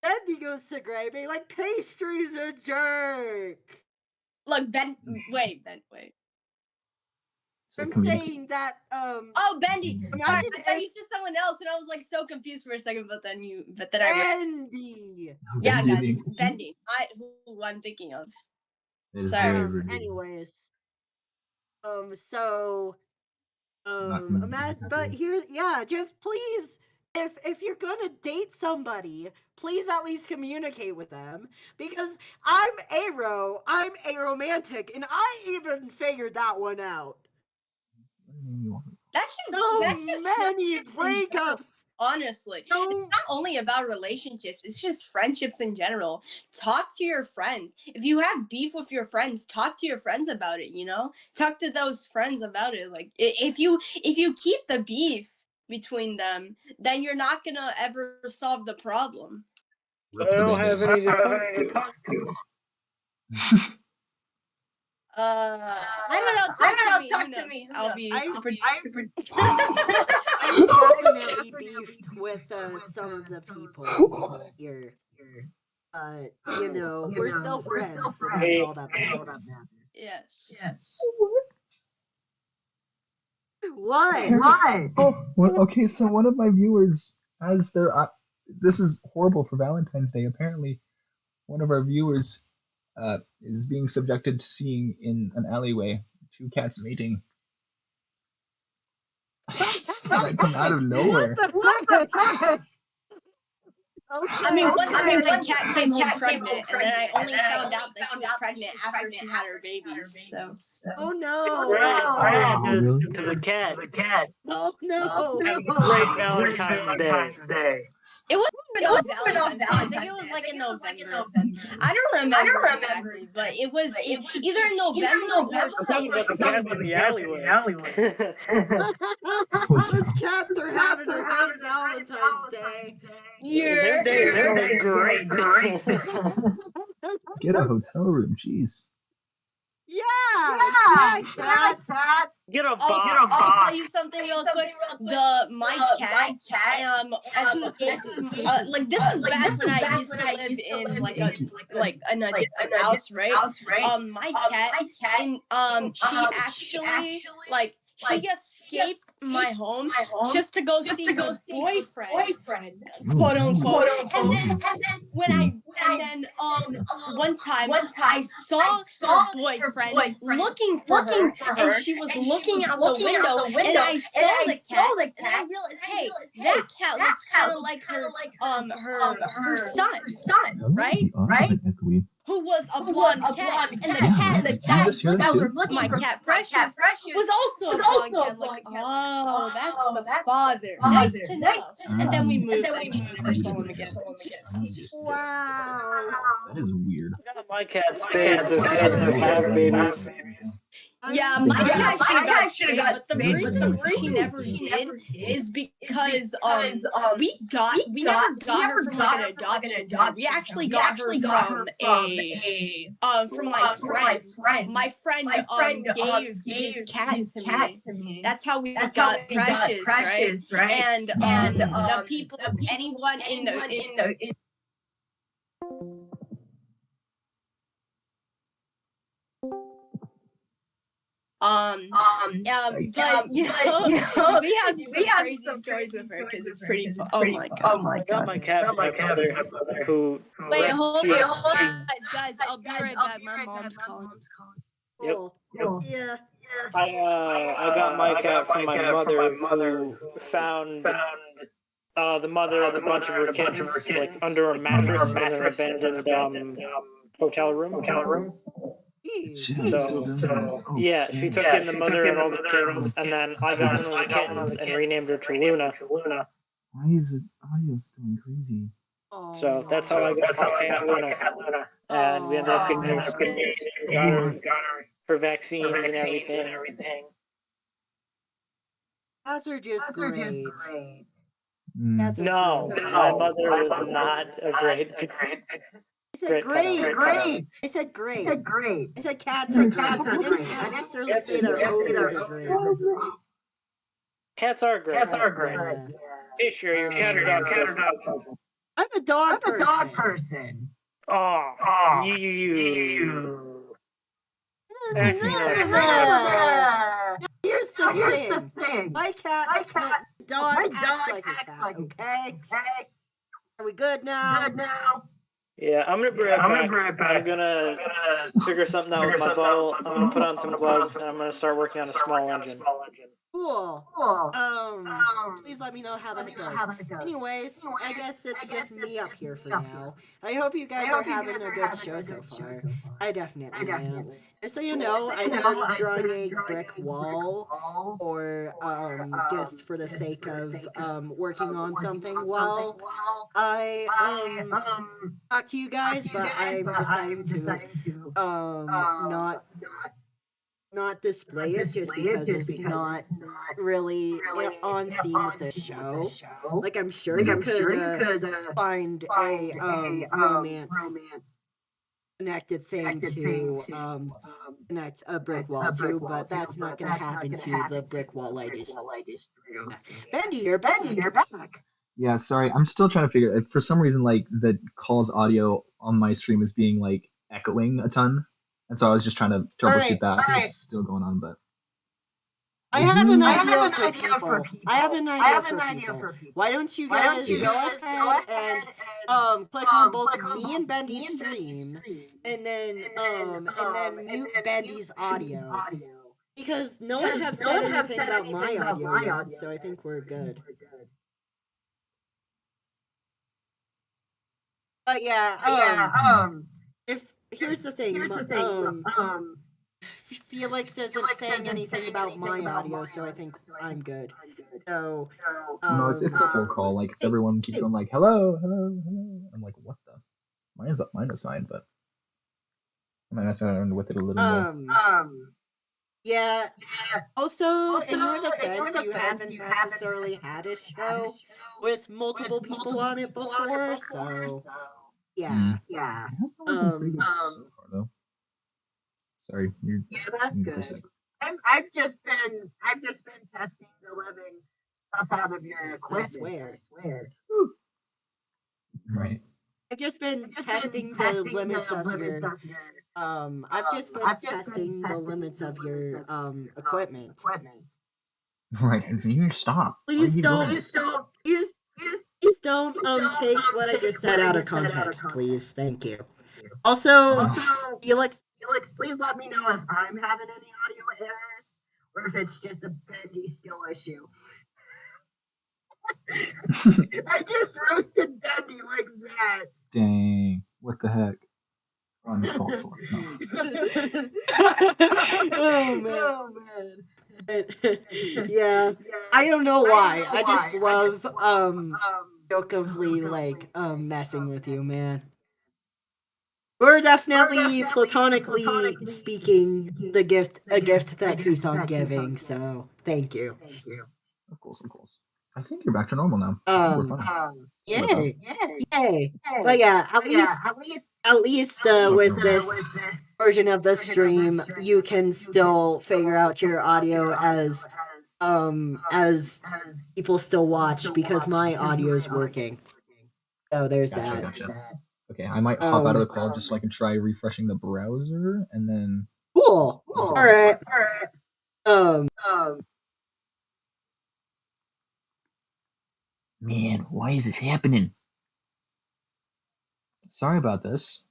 Bendy goes to Gray, being like, "Pastry's a jerk." Look, wait. So I'm communicate. saying that Oh, Bendy. Sorry, Imagine I thought if- you said someone else, and I was like so confused for a second. But then I Bendy. yeah, Bendy, guys, the- Bendy. Who I'm thinking of. It is Sorry. very rude. Anyways. Not communicating But properly. here, yeah, just please, if you're gonna date somebody, please at least communicate with them, because I'm aromantic, and I even figured that one out. That's just So that's just many friendships in general, breakups. honestly. So It's not only about relationships, it's just friendships in general. Talk to your friends. If you have beef with your friends, talk to your friends about it, you know? Talk to those friends about it. Like if you keep the beef between them, then you're not gonna ever solve the problem. I don't have any to talk to. I don't know, talk to me. Who knows? I'll be super I've definitely beefed with some of the people here. You know, we're still friends, so that's all that matters. Yes. What? Oh, well, okay. So one of my viewers has their. This is horrible for Valentine's Day. Apparently, one of our viewers is being subjected to seeing in an alleyway two cats mating. That come out of nowhere. What the heck? Okay. I mean, once my cat came home pregnant, and then I only found out that she was pregnant after she had her babies. So. Oh no. Right, to the cat. Oh no. Have a great Valentine's Day. It wasn't on Valentine's Day. I think it was like in November. I don't remember exactly, but it was either in November or I'm talking about the cat in the alleyway. Those cats are having a great Valentine's Day. Their day is going great. Get a hotel room, jeez. Yeah, cats. Get a I'll box. tell you something real quick. My cat, escaped. Like this is back when I used to live in in a different house, right? My cat, she actually she escaped my home just to go see her boyfriend, quote unquote. And then one time I saw her boyfriend looking for her, and she was looking out the window, and I saw the cat, and I realized, hey, that cat looks kind of like her son, right? Who was a blonde cat, and the cat that was looking for my cat Precious was also a blonde cat. Like, oh, that's the father. Nice to know. And then we moved, and she never saw him again. Wow. That is weird. My cat's spades of have babies. Yeah, my cat should have got spayed, but the reason she never did is because we never got her from like an adoption center. We actually got her from my friend. My friend gave his cat to me. That's how we got Precious, right? And the people, anyone in the but you know, we have some crazy stories with her because it's pretty fun. Oh my god! I got my cat from my mother, who Wait, hold rescued- on, guys. I'll be right back. My mom's calling. Cool. Yep. Yeah. I got my cat from my mother, who found the mother and a bunch of her kittens like under a mattress in an abandoned hotel room. So yeah, she took in the mother and all the kittens, and then I got one of the kittens and renamed her to Luna. Why is it audio's going crazy? So that's how I got my cat Luna, and we ended up getting her screened, got her vaccines and everything. Cats are just great. Mm. No, my mother was not a great. I said great. I said great. I said cats are great. I didn't necessarily say their owners are great. Cats are great. Yeah. Hey, sure, your cat or dog person? I'm a dog person. Oh, you. Actually, no. Here's the thing. My dog acts like a cat, okay? Are we good now? Yeah, I'm gonna be right back. I'm gonna figure something out with my bottle. I'm gonna put on some gloves and I'm gonna start working on a small engine. Cool. Please let me know how that goes. Anyways, I guess it's just me up here for now. I hope you guys are having a good show so far. I definitely am. And so you know, I started drawing a brick wall, or just for the sake of working on something while I talk to you guys, but I'm deciding to not display it just because it's not really on theme with the show. Like I'm sure you could find a romance connected thing to connect a brick wall to, but that's not going to happen to the brick wall I just. Bendy, you're back. Yeah, sorry. I'm still trying to figure for some reason like the call's audio on my stream is being like echoing a ton. And so I was just trying to troubleshoot that. It's still going on, but I have an idea for people. I have an idea for people. Why don't you guys go ahead and click on both me and Bendy's stream and then mute Bendy's audio. Because no one have said anything about my audio yet, so I think we're good. But yeah, here's the thing, Felix isn't saying anything about my audio, so I think I'm good. So, no, it's the whole call. Like it's everyone keeps going like hello, hello, hello. I'm like, what the? Mine is fine, but I might mess around with it a little more. Yeah. Also, in your defense, you haven't necessarily had a show with multiple people on it before, so yeah. It has been working pretty good so far, though. Sorry, you're. Yeah, that's good. I've just been testing the living stuff out of your equipment. I swear. Right. I've just been testing the limits of your I've just been testing the limits of your equipment. Right, and you stop. Please don't take what I just said out of context, please. Thank you. Also, Felix, please let me know if I'm having any audio errors or if it's just a Bendy skill issue. I just roasted Bendy like that. Dang, what the heck? Uncalled for. Oh man. Yeah, I don't know why. I just love jokingly like messing with you, man. We're definitely platonically speaking a gift that keeps on giving. So thank you. Of course. I think you're back to normal now. We're fine. Yay! But yeah, at least with this version of the stream, you can still figure out your audio as people still watch because my audio is working. So there's that. Gotcha. Okay, I might hop out of the call just so I can try refreshing the browser and then. Cool. All right. Man, why is this happening? Sorry about this.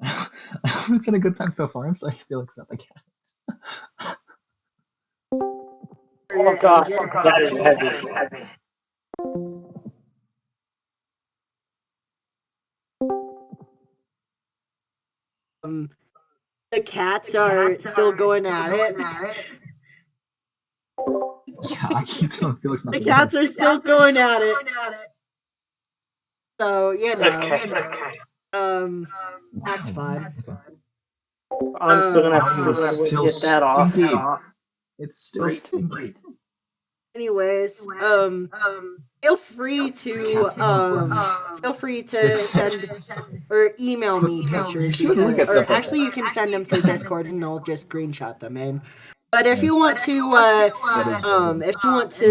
It's been a good time so far. I'm sorry, Felix, about the cats. Oh god, that is heavy. The cats are still going at it. Yeah, I keep telling Felix not The to cats are still going at it. So, you know. Okay. That's fine. I'm still gonna have to get that off. It's still stinky. Anyways, feel free to send or email me pictures because, or actually you can send them through Discord and I'll just screenshot them in. But if you want to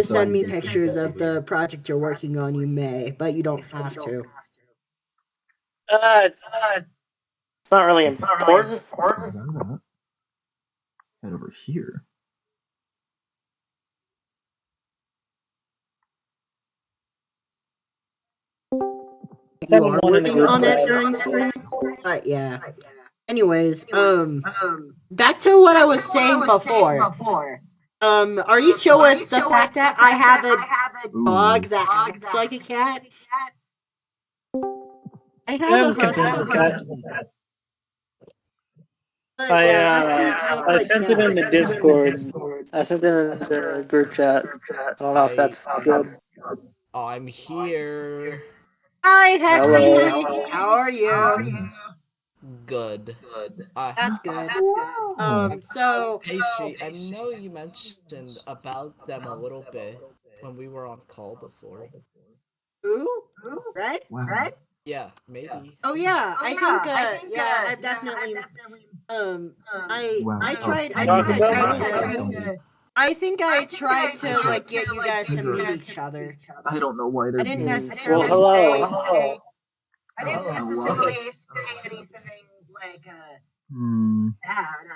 send me pictures of the project you're working on, you may, but you don't have to. It's not really important. Head over here. you are one in the working on it group during stream. But yeah. Anyways, back to what I was saying before. Are you chill with the fact that I have a dog that acts like a cat? I have a I'm content with that. husky. But yeah, huskies act I like sent it in cats. the Discord. I sent it in the group chat. I don't know if that's good. I'm here. Hi, Hello. Hexy. How are you? Good. That's good. So Pastry, I know you mentioned about them a little bit when we were on call before. who? Red? Wow. Yeah, maybe. Oh yeah, I think yeah, I've definitely Wow. I tried Talk about to I think I tried to like get you guys to meet each other. I don't know why they're I didn't being necessarily Well, say hello. I didn't necessarily say anything like bad.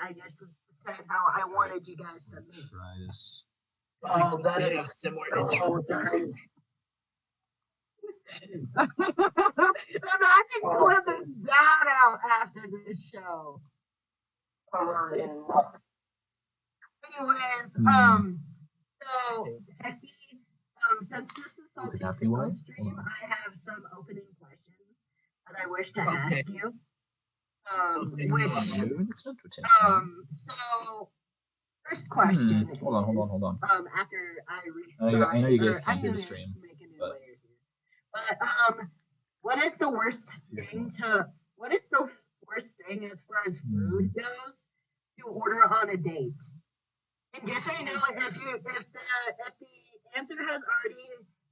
I just said how I wanted you guys to meet. Try this. Oh, that is similar. And I can clip this down out after this show. Anyways, so Hexy, since this is Would a that be single why? stream, I have some opening questions that I wish to ask you. So first question Hold on. after I restart, I know you guys or can't I hear knew the I should stream, make a new but layer here. But what is the worst thing as far as food goes to order on a date? And just so you know, if the answer has already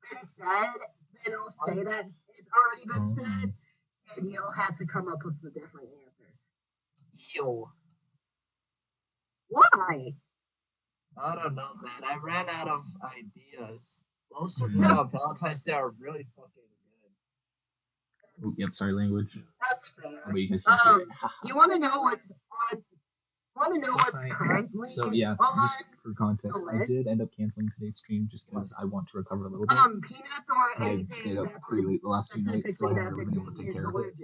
been said, then it'll say that it's already been said, and you'll have to come up with a different answer. Yo, Why? I don't know, man. I ran out of ideas. Most of them on Valentine's Day are really fucking good. Oh, yep, sorry, language. That's fair. Oh, you guys can't see it. You want to know what's on? Want to know what's currently So yeah, on just for context, the I list? did end up canceling today's stream just because I want to recover a little bit. Peanuts or I anything stayed up that's pretty late the last few nights, so I specifically haven't that really been able to the take is care of it. allergic to.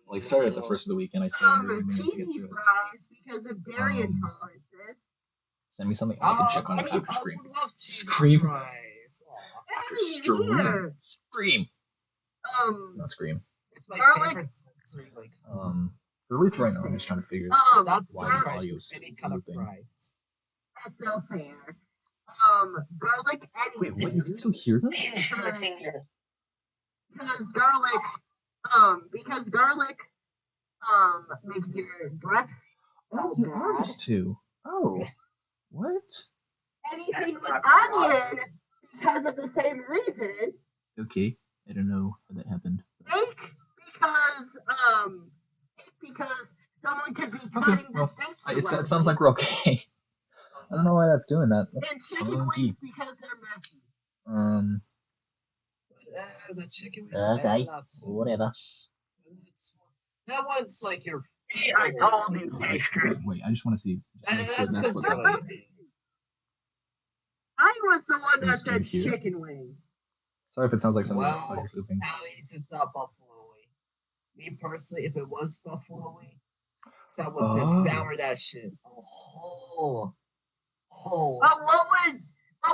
Well, I started at the first of the week, and I still haven't really managed to get Cheesy through it. fries because of dairy intolerances. Send me something I can check on it after stream. Scream. After Hey, stream. here. Scream. Not scream. It's my Garlic. favorite sensory, like. Or at least right now, I'm just trying to figure Not why the fries, audio's any kind of looping. fries. That's so fair. Garlic Wait, anything. what? You can still hear them? Because garlic makes your breath Oh, smell you are bad. just two. Oh, what? Anything with onion because of the same reason. Okay, I don't know how that happened. Steak because someone could be cutting the steak too It sounds like we're okay. I don't know why that's doing that. That's and chicken funky. wings because they're messy. The chicken wings. Okay, whatever. That one's like your. I told you. Wait, I just want to see. That's That's because what I was the one that Is Jim said here? chicken wings. Sorry if it sounds like something Well, audio's looping. at least it's not buffalo-y. Me personally, if it was buffalo-y, so I would devour that shit. Whole. But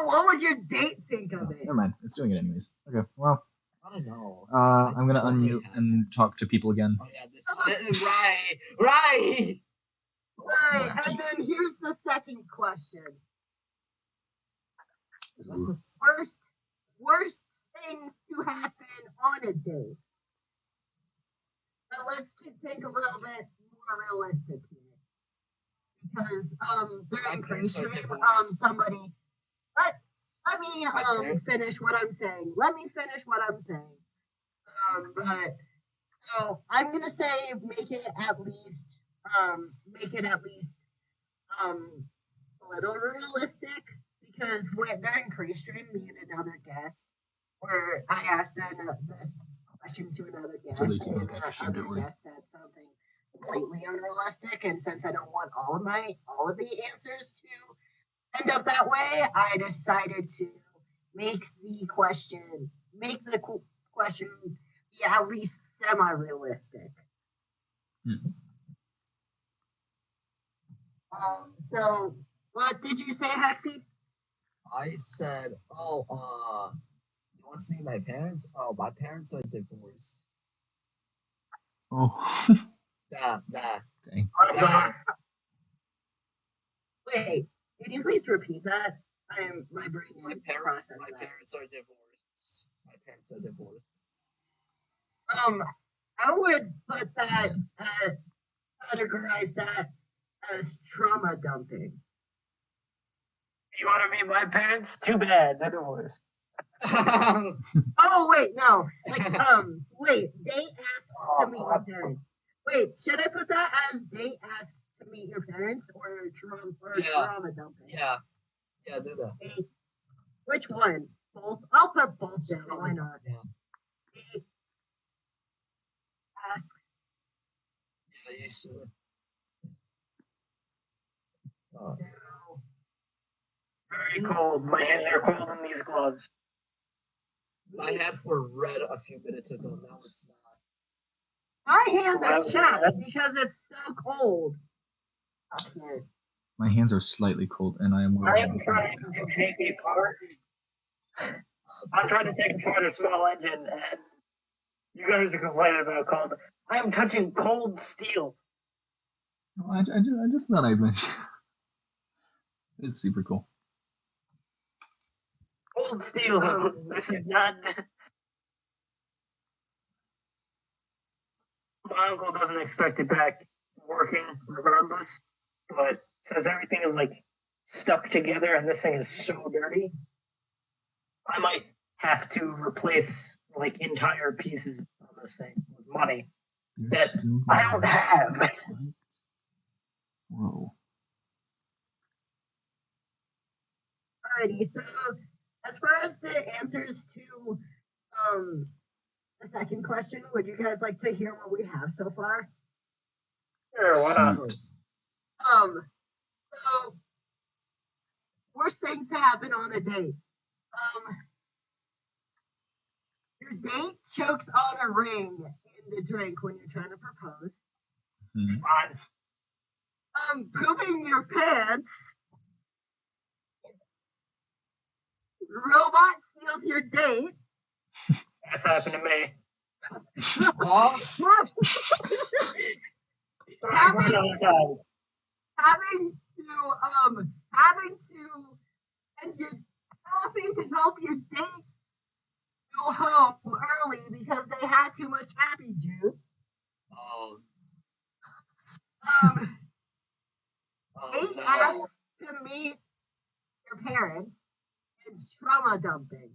what would your date think of it? Never mind, it's doing it anyways. Okay, well. I don't know. I'm gonna unmute and talk to people again. Oh yeah, this right. Right, and then here's the second question. Worst thing to happen on a date. But let's think a little bit more realistic here. Because during pre-stream, somebody let me finish what I'm saying. But so I'm gonna say make it at least a little realistic because when during pre-stream, me and another guest, where I asked this question to another guest, and the other guest said something completely unrealistic, and since I don't want all of the answers to end up that way, I decided to make the question question be at least semi-realistic. So, what did you say, Hexy? I said, you want to meet my parents? Oh, my parents are divorced. Oh. That. Dang. Wait, can you please repeat that? My brain My didn't parents process that. are divorced. My parents are divorced. I would put that, categorize that as trauma dumping. You want to meet my parents? Too bad. They're divorced. Oh wait, no. Like, wait, date asks to meet your parents. Wait, should I put that as date asks to meet your parents or trauma dumping? Yeah, do that. Date, which one? Both? I'll put both down. Why not? Yeah. Date asks. Yeah, you should. Very cold. My hands are cold in these gloves. My hands were red a few minutes ago. Now it's not. My hands are chapped because it's so cold up here. My hands are slightly cold, and I am I wearing. am trying to take apart. I'm trying to take apart a small engine, and you guys are complaining about cold. I am touching cold steel. I just thought I'd mention. It's super cool. Cold steel. This is not. My uncle doesn't expect it back working regardless, but since everything is like stuck together and this thing is so dirty, I might have to replace like entire pieces of this thing with money that I don't have. Whoa. Alrighty, so as far as the answers to the second question, would you guys like to hear what we have so far? Sure, why not? So worst thing to happen on a date. Your date chokes on a ring in the drink when you're trying to propose. Pooping your pants. Robot steals your date. That's happened to me. Having to send your coffee to help your date go home early because they had too much happy juice. Date asks to meet your parents and trauma dumping.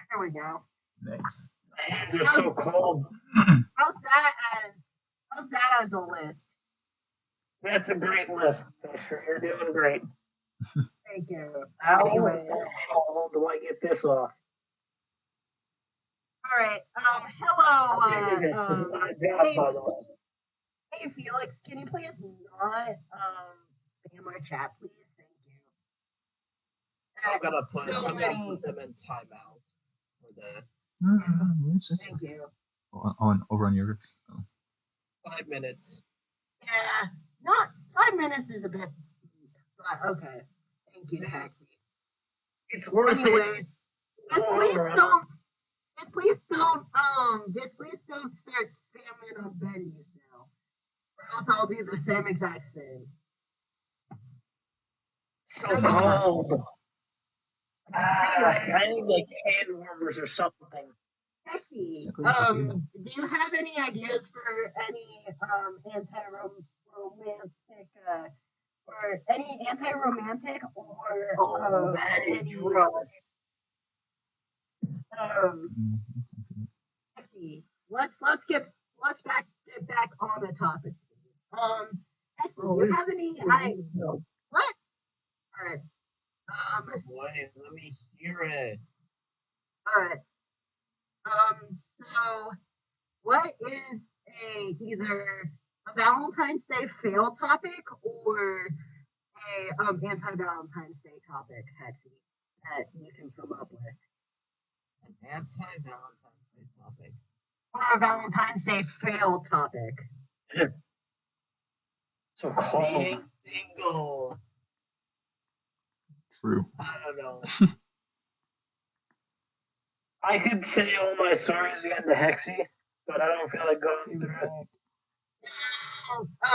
There we go. Nice. My hands are so cold. How's that as a list? That's a great list. Sure, you're doing great. Thank you. How Anyways. do I get this off? All right. Hello. This is my job, by the way. Hey Felix, can you please not spam our chat, please? Thank you. I'm gonna put them in timeout for the. Thank you. Over on yours. Oh. 5 minutes. Yeah, not 5 minutes is a bit steep, but okay. Thank you, Hexy. It's worth Anyways, just please don't start spamming on Bendy's now, or else I'll do the same exact thing. So cold. I need like hand warmers or something. Hexy, do you have any ideas for any anti-romantic or any anti-romantic or that is any rough. Hexy, let's get back on the topic, please. Hexy, do you have any what? All right. Wait, let me hear it. All right. So what is either a Valentine's Day fail topic or a anti-Valentine's Day topic, Hexy, that you can come up with? An anti-Valentine's Day topic. Or a Valentine's Day fail topic. So cold. Being single. True. I don't know. I could say all my stories again to Hexy, but I don't feel like going through it.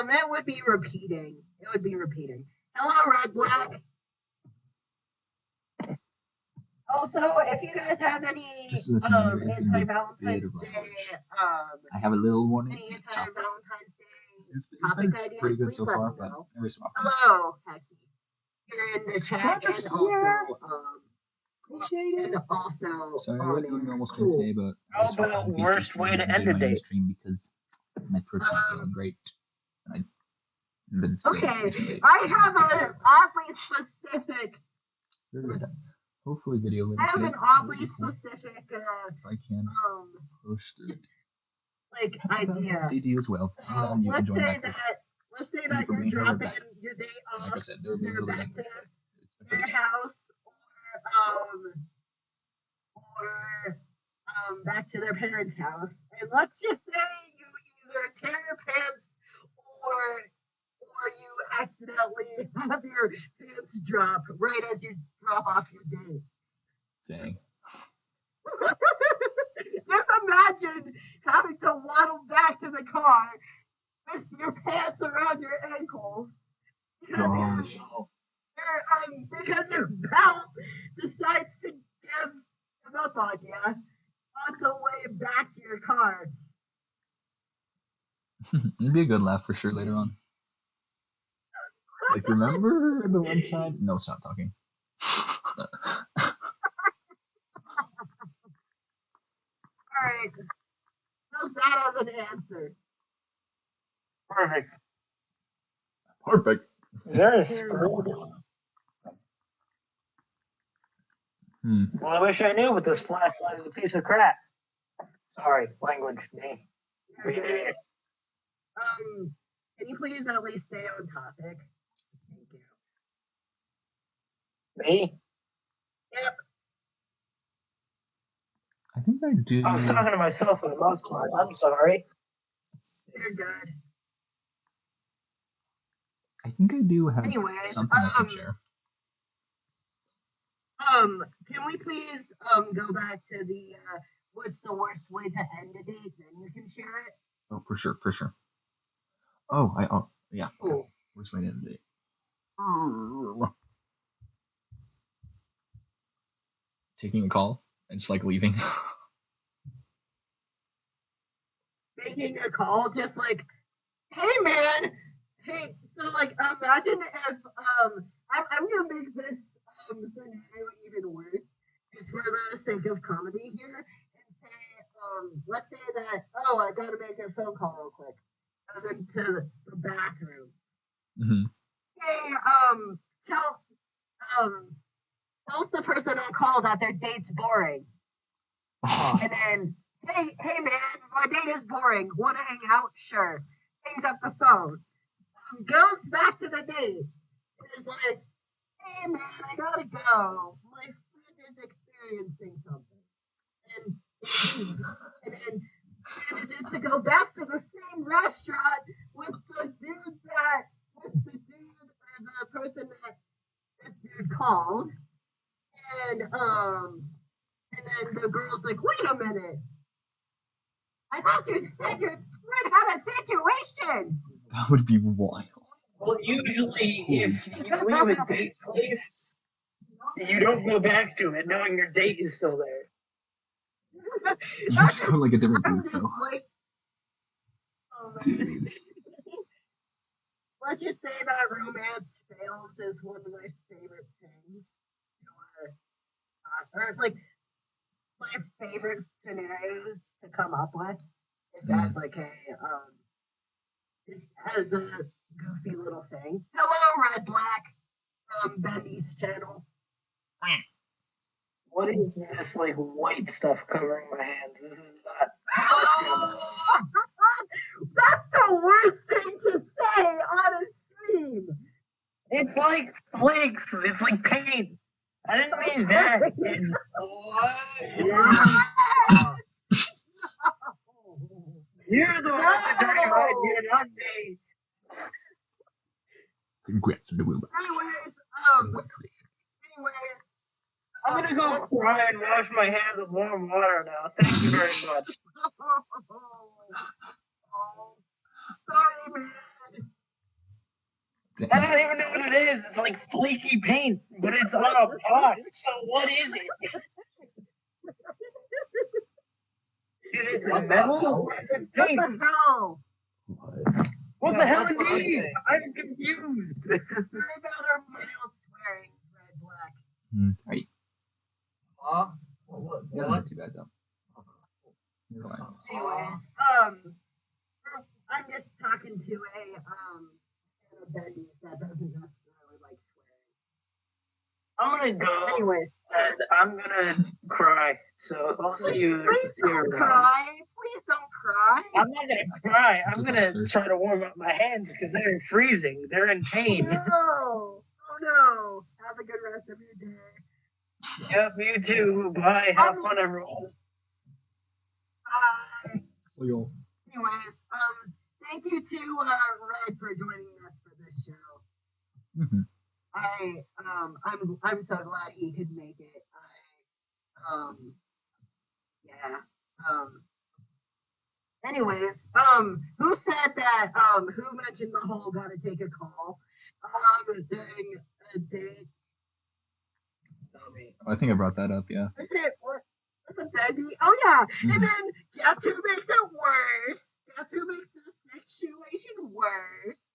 That would be repeating. It would be repeating. Hello, Red Black. Also, if you guys have any Just listen, there is gonna be a bit anti-Valentine's of Day, language. I have a little warning. any It's tough. anti-Valentine's Day It's topic been ideas, pretty good please so let far, me but know. every so often. Hello, Hexy. You're in the chat and also Sorry, I on went on air. normal screen Cool. today, but How I was about talking to worst PASTRY way to and end do a my new date? stream because my throat's not feeling great. And I've been still Okay, yesterday. I have an oddly specific. Hopefully video later I have today. an That oddly would be cool. specific If I can push through it. like But idea. see to you as well. And you can Let's join say back with. let's say Thank you that for you're being here. We're dropping back. your day off Like I said, there will be a either little back to language, but it's been your pretty tough. house or back to their parents' house, and let's just say you either tear your pants or you accidentally have your pants drop right as you drop off your date. Dang. Just imagine having to waddle back to the car with your pants around your ankles Gosh. because your belt decides to give up on you on the way back to your car. It'd be a good laugh for sure later on. Like, remember the one time? No, stop talking. Alright. How's that as an answer? Perfect. Perfect. Is there a screw? Well, I wish I knew, but this flashlight is a piece of crap. Sorry, language, me. Being an idiot. Can you please at least stay on topic? Thank you. Me? Yep. I think I do. I was talking to myself for the most part. I'm sorry. You're good. I think I do have Anyways, something I can share. can we please go back to the what's the worst way to end a date? Then you can share it. Oh, for sure. Yeah. Cool. Okay. Worst way to end the date. Taking a call and just like leaving. Making a call, just like, hey man, hey. So like, imagine if I'm gonna make this scenario even worse, just for the sake of comedy here, and say let's say that I gotta make a phone call real quick. I was into the bathroom. Mm-hmm. Hey, tell the person on call that their date's boring. And then, hey man, my date is boring. Want to hang out? Sure. Hangs up the phone. Goes back to the date. And is like, hey man, I gotta go. My friend is experiencing something. And then manages to go back to the same restaurant with the dude or the person that this dude called. And then the girl's like, wait a minute. I thought you said your friend had a situation. That would be wild. Well, usually if you leave a date place, you don't go back to it knowing your date is still there. You just go like a different I'm group just though. like, Dude. let's just say that romance fails is one of my favorite things. Or like my favorite scenarios to come up with is as like as a goofy little thing. Hello, Red Black, Benny's channel. What is this like white stuff covering my hands? This is not. That's the worst thing to say on a stream. It's like flakes. It's like paint. I didn't mean that. You're the one that's trying to hide here, not me. Congrats, OOWOOWOW. Congratulations. Anyways, I'm gonna go cry and wash my hands with warm water now. Thank you very much. Sorry, man. I don't even know what it is. It's like flaky paint, but it's on a pot. So what is it? Is it metal? Is it paint? What the hell? What the hell indeed? I'm confused. Sorry about our mild swearing, red black. Right. What? That's not too bad though. You're fine. Anyways, I'm just talking to a Benny's that doesn't necessarily like swearing. I'm gonna go. Anyways, and I'm gonna cry. So I'll see you. Please don't cry. Please don't cry. I'm not gonna cry. I'm gonna try to warm up my hands because they're freezing. They're in pain. No. Oh no. Have a good rest of your day. Yep, you too. Bye. Have fun, everyone. Bye. So you'll. Anyways, thank you to Red for joining us for this show. Mm-hmm. I'm so glad he could make it. Anyways, who said that? Who mentioned the whole gotta take a call? During a date. I think I brought that up. Yeah. Was it baby? Oh yeah, and then guess who makes it worse? Guess who makes the situation worse?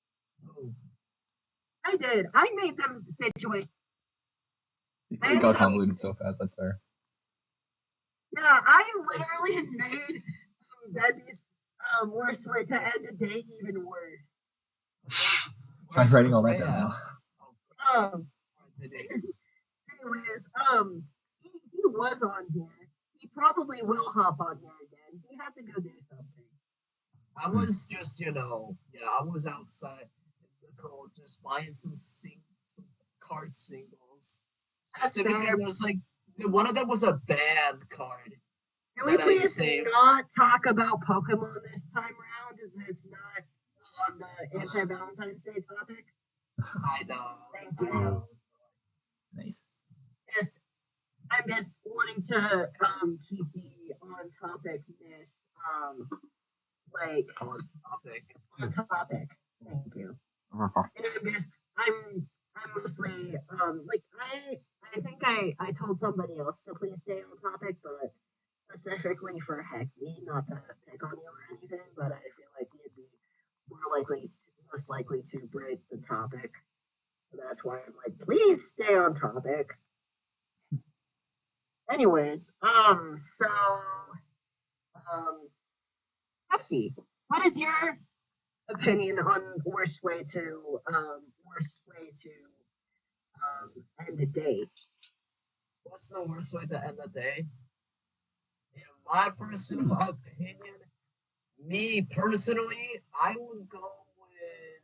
I did. I made them situation. It got convoluted so fast. That's fair. Yeah, I literally made Debbie's worst way to end a date even worse. I'm writing all that down now. Anyways, he was on here. He probably will hop on here again. He had to go do something. I was just, I was outside in the cold just buying some card singles. Sitting there was like, one of them was a band card. Can we please not talk about Pokemon this time around? It's not on the anti-Valentine's Day topic. I know. Thank you. Nice. I'm just wanting to keep the on-topicness on topic. Thank you. And I'm mostly I think I told somebody else to please stay on topic, but specifically for Hexy, not to pick on you or anything, but I feel like we'd be less likely to break the topic. So that's why I'm like, please stay on topic. Anyways, Hexy, what is your opinion on worst way to end a date? What's the worst way to end a day? In my personal opinion, me personally, I would go with.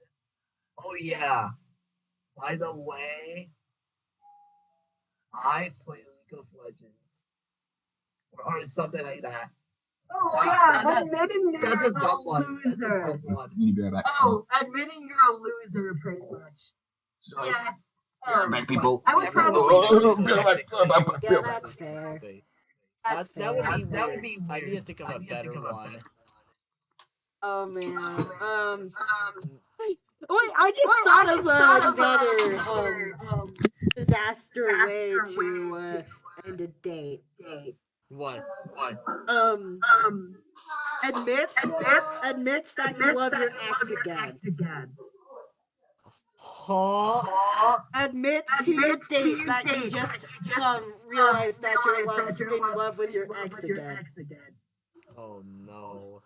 Oh yeah. By the way, I play League of Legends, or something like that. Oh yeah, admitting you're That's a dumb a one. That's a loser. dumb one. Oh, admitting you're a loser, pretty much. Yeah. People. I would probably. That's fair. That would be weird. I need to think of a better one. Oh man. Wait, I just thought of another disaster way to end a date. What? Admits that you love your ex again. Huh? Admits to your date that you just realized that you're in love with your ex again. Oh no.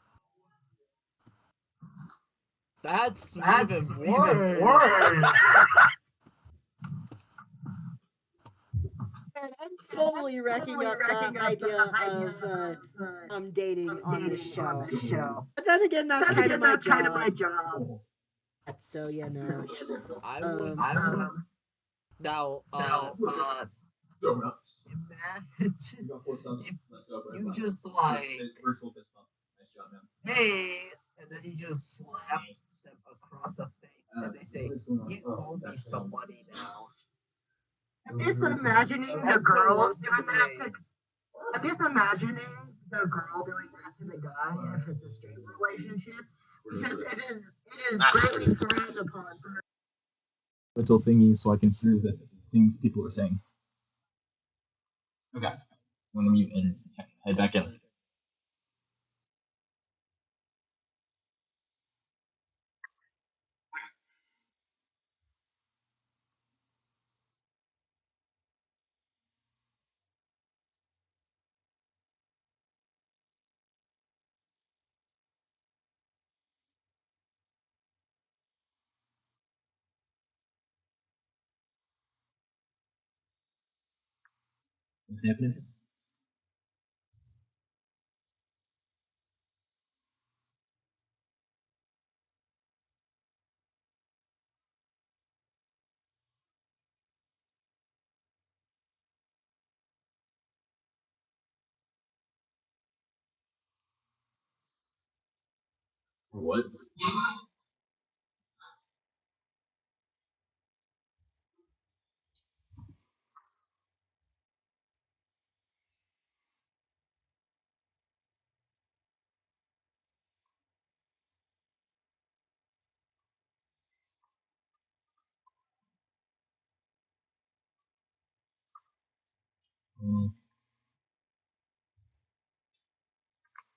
That's even worse. And I'm totally wrecking up the idea of dating on this show. But then again, that's kind of my job. So, I would. Now, Imagine if you just like, hey, and then you just slap them across the face, and they say, you owe me some money now. I'm just imagining the girl doing that to. I'm just imagining the girl doing that to the guy if it's a straight relationship, because it is greatly frowned upon for. Little thingy so I can hear the things people are saying. Okay. I'm gonna mute and head back in. What's happening? What? Mm.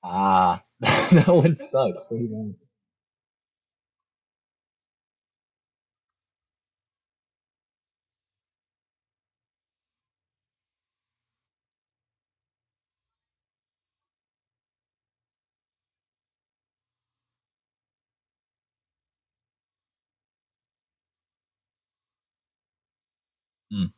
Ah, that one sucks. What do you mean? Mm.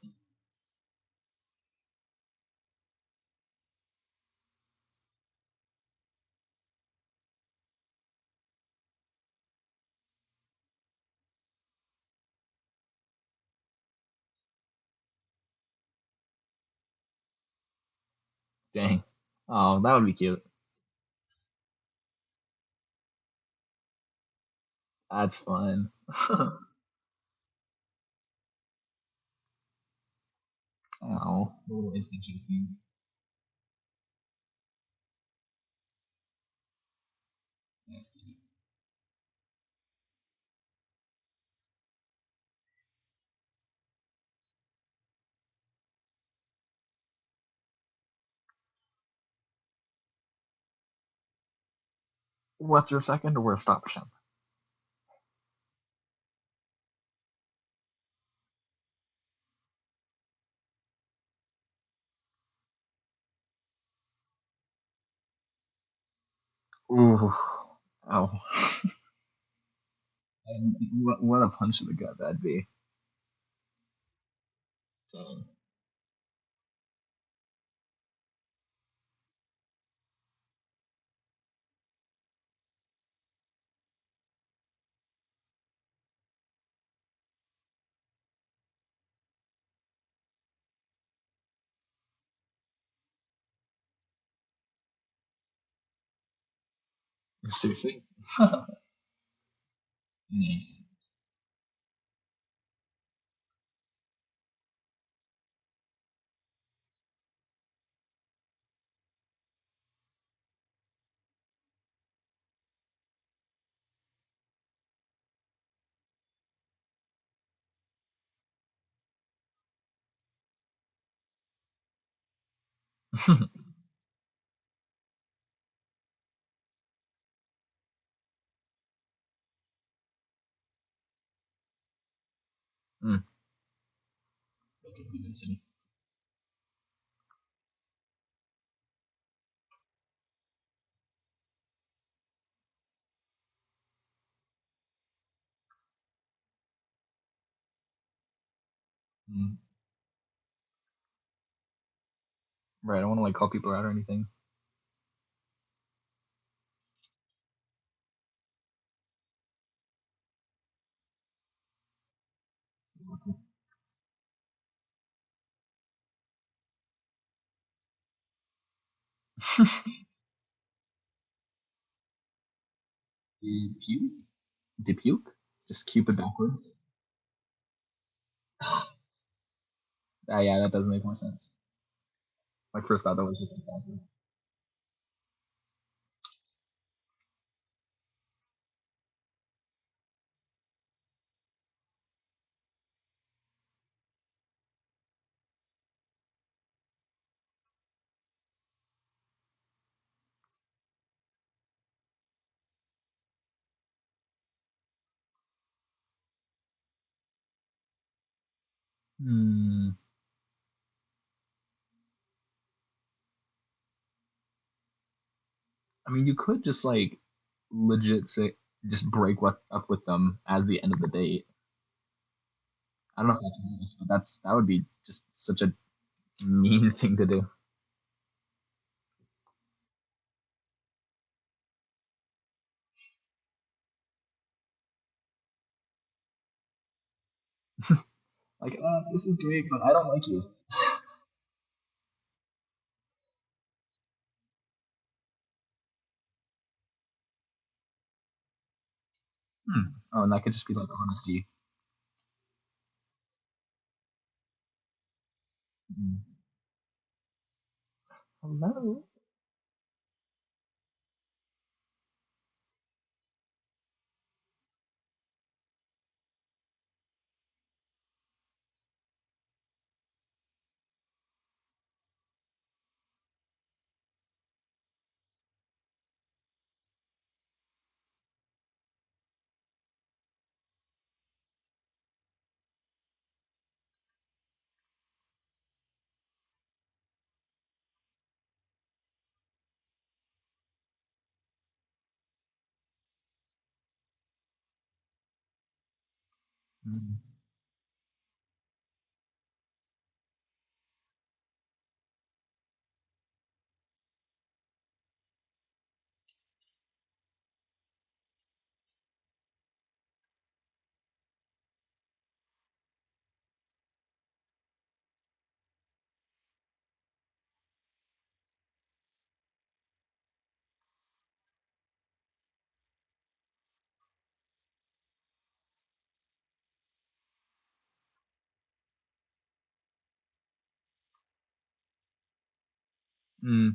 Dang. Oh, that would be cute. That's fun. Oh, little instant thing. What's your second or where stop shop? Ooh. Oh. What a punch to the gut that'd be. Dang. Seriously? Nice. Mm. Mm. Right, I don't want to like call people out or anything. Depuke? Depuke? Just Cupid backwards? Yeah, that does make more sense. My first thought that was just like backwards. Hmm. I mean, you could just like legit say, just break what up with them as the end of the date. I don't know if that's religious, but that would be just such a mean thing to do. Like, this is great, but I don't like you. Hmm. Oh, and that could just be like honesty. Hmm. Hello. Hmm. Hmm.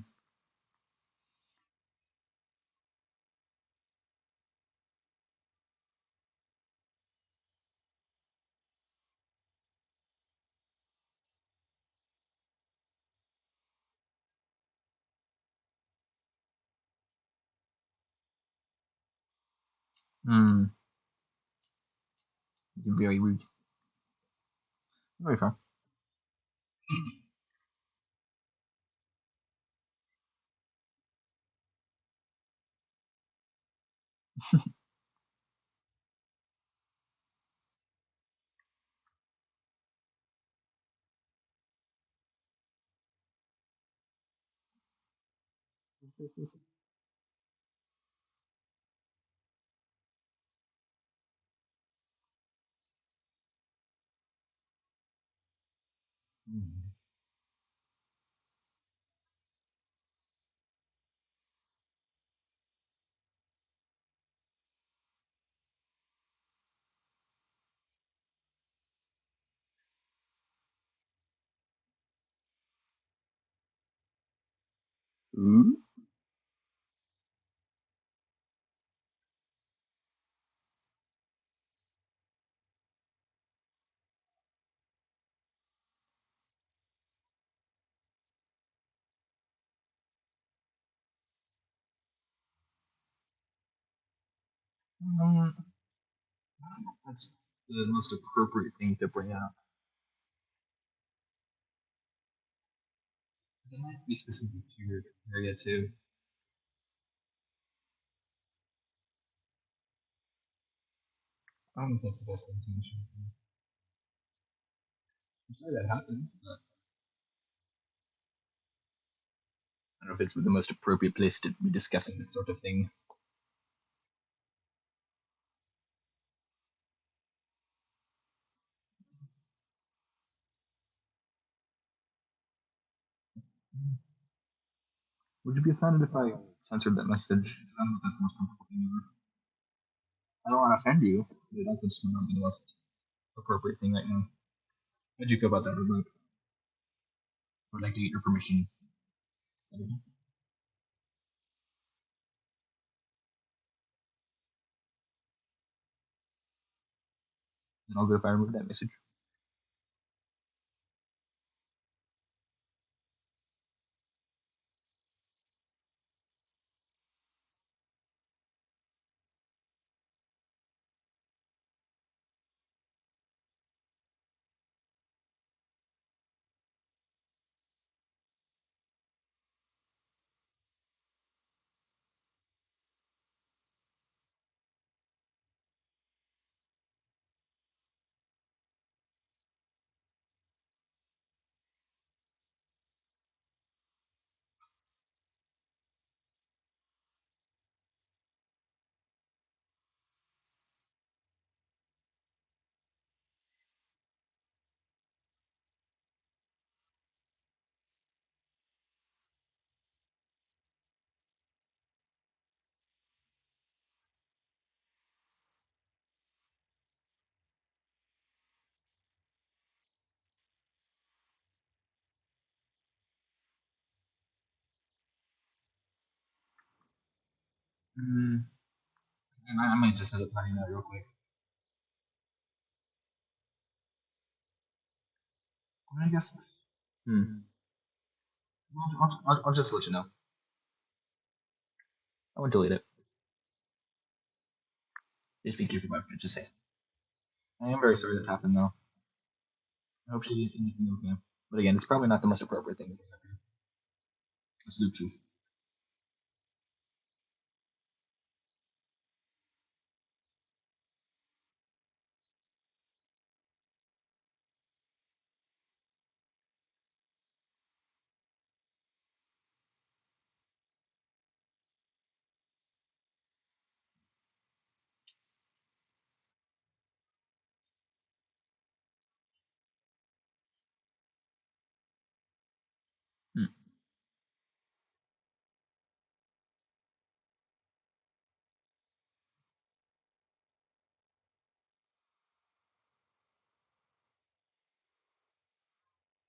Hmm. You're very rude. Very fair. Hmm. Ooh. Um, that's the most appropriate thing to bring out. It might be specific to your area too. I don't know if that's the best intention. I'm sorry that happened, but I don't know if it's the most appropriate place to be discussing this sort of thing. Would you be offended if I censored that message? I don't know if that's the most comfortable thing ever. I don't want to offend you, but that's just not the most appropriate thing right now. How do you feel about that, Rebecca? Would like to get your permission. Then I'll go if I remove that message. Mm, I might just end up finding that real quick. I guess. I'll just let you know. I won't delete it. Just be careful about what you say. I am very sorry that happened, though. I hope she's anything okay. But again, it's probably not the most appropriate thing to say. Let's do two. Hmm.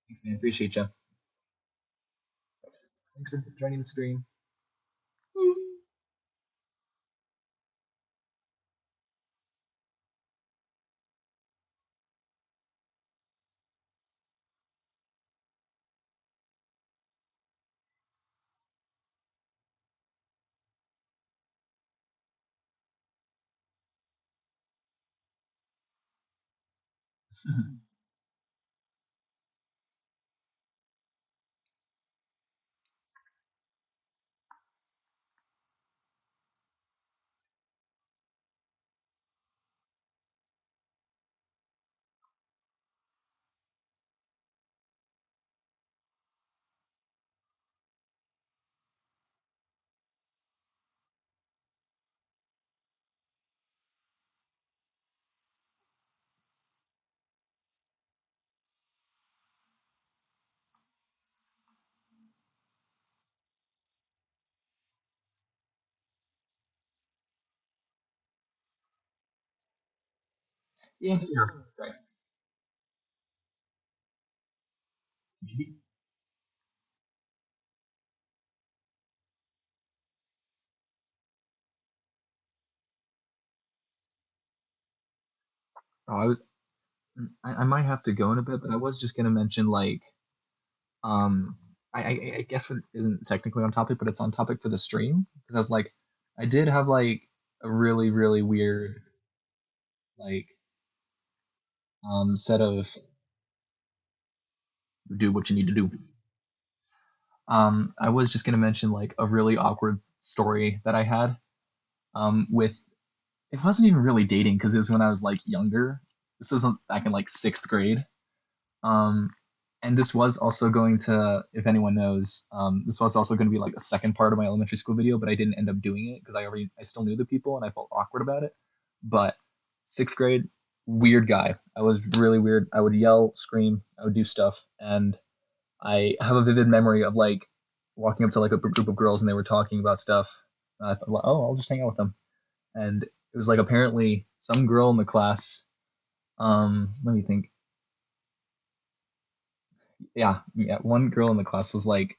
Thanks, man. Appreciate you. Thanks for joining the stream. Yeah, sure. Right. Maybe. Oh, I might have to go in a bit, but I was just gonna mention like um I guess what isn't technically on topic, but it's on topic for the stream because I was like I did have like a really weird like set of do what you need to do. I was just gonna mention like a really awkward story that I had with it wasn't even really dating because it was when I was like younger. This was back in like sixth grade. Um, and this was also going to, if anyone knows, this was also going to be like the second part of my elementary school video, but I didn't end up doing it because I still knew the people and I felt awkward about it. But sixth grade, weird guy. I was really weird. I would yell, scream, I would do stuff, and I have a vivid memory of like walking up to like a group of girls and they were talking about stuff. And I thought, well, oh, I'll just hang out with them. And it was like apparently some girl in the class. Let me think. Yeah, one girl in the class was like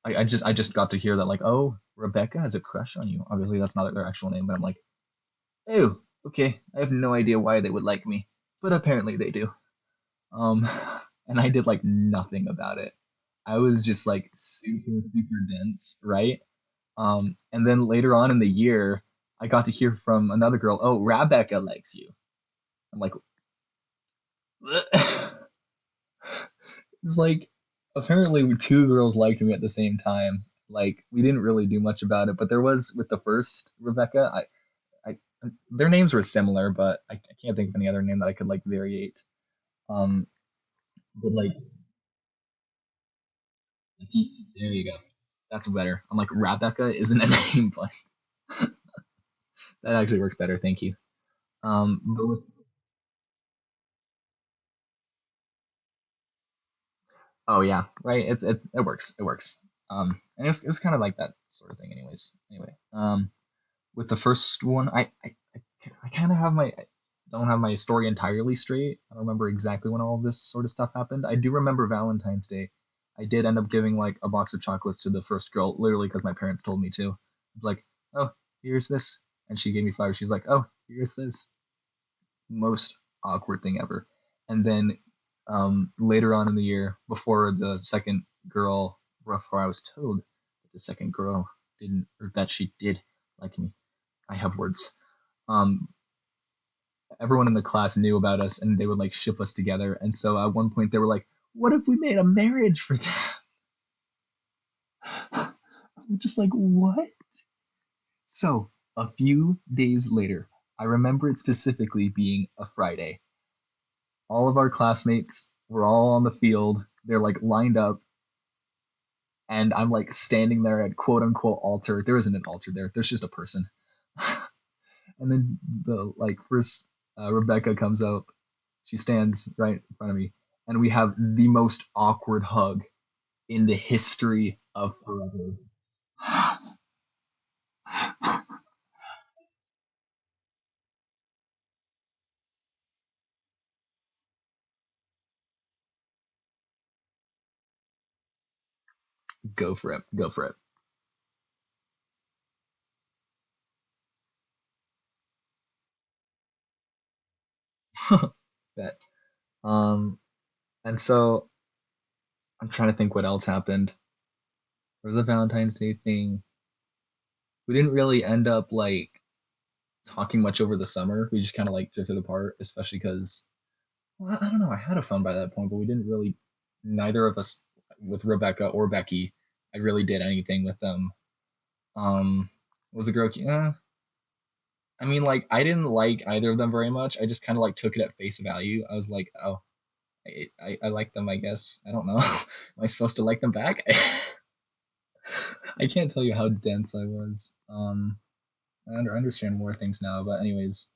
I just got to hear that like, oh, Rebecca has a crush on you. Obviously, that's not their actual name, but I'm like, oh, okay. I have no idea why they would like me, but apparently they do. Um, and I did like nothing about it. I was just like super super dense, right? And then later on in the year, I got to hear from another girl, oh, Rebecca likes you. I'm like, it's like apparently two girls liked me at the same time. Like we didn't really do much about it, but there was with the first Rebecca. I their names were similar, but I can't think of any other name that I could like variate. Um, but like there you go. That's better. I'm like Rebecca isn't a name, but that actually works better. Thank you. But oh yeah, right. It works. It works. And it's kind of like that sort of thing, anyways. Anyway, with the first one, I kind of have my I don't have my story entirely straight. I don't remember exactly when all of this sort of stuff happened. I do remember Valentine's Day. I did end up giving like a box of chocolates to the first girl, literally because my parents told me to. Like, oh, here's this, and she gave me flowers. She's like, oh, here's this. Most awkward thing ever. And then later on in the year, before the second girl, before I was told that the second girl didn't, or that she did like me, I have words. Um, Everyone in the class knew about us, and they would like ship us together. And so at one point, they were like, "What if we made a marriage for that?" I'm just like, "What?" So a few days later, I remember it specifically being a Friday. All of our classmates were all on the field. They're like lined up, and I'm like standing there at quote unquote altar. There isn't an altar there. There's just a person. And then the like first Rebecca comes up. She stands right in front of me, and we have the most awkward hug in the history of forever. Go for it. Go for it. Bet. Um, and so I'm trying to think what else happened. There was a Valentine's Day thing. We didn't really end up like talking much over the summer. We just kind of like drifted apart, especially because well, I don't know. I had a phone by that point, but we didn't really. Neither of us, with Rebecca or Becky, I really did anything with them. Was the girl? I mean, like I didn't like either of them very much. I just kind of like took it at face value. I was like, oh, I like them. I guess I don't know. Am I supposed to like them back? I can't tell you how dense I was. I understand more things now, but anyways,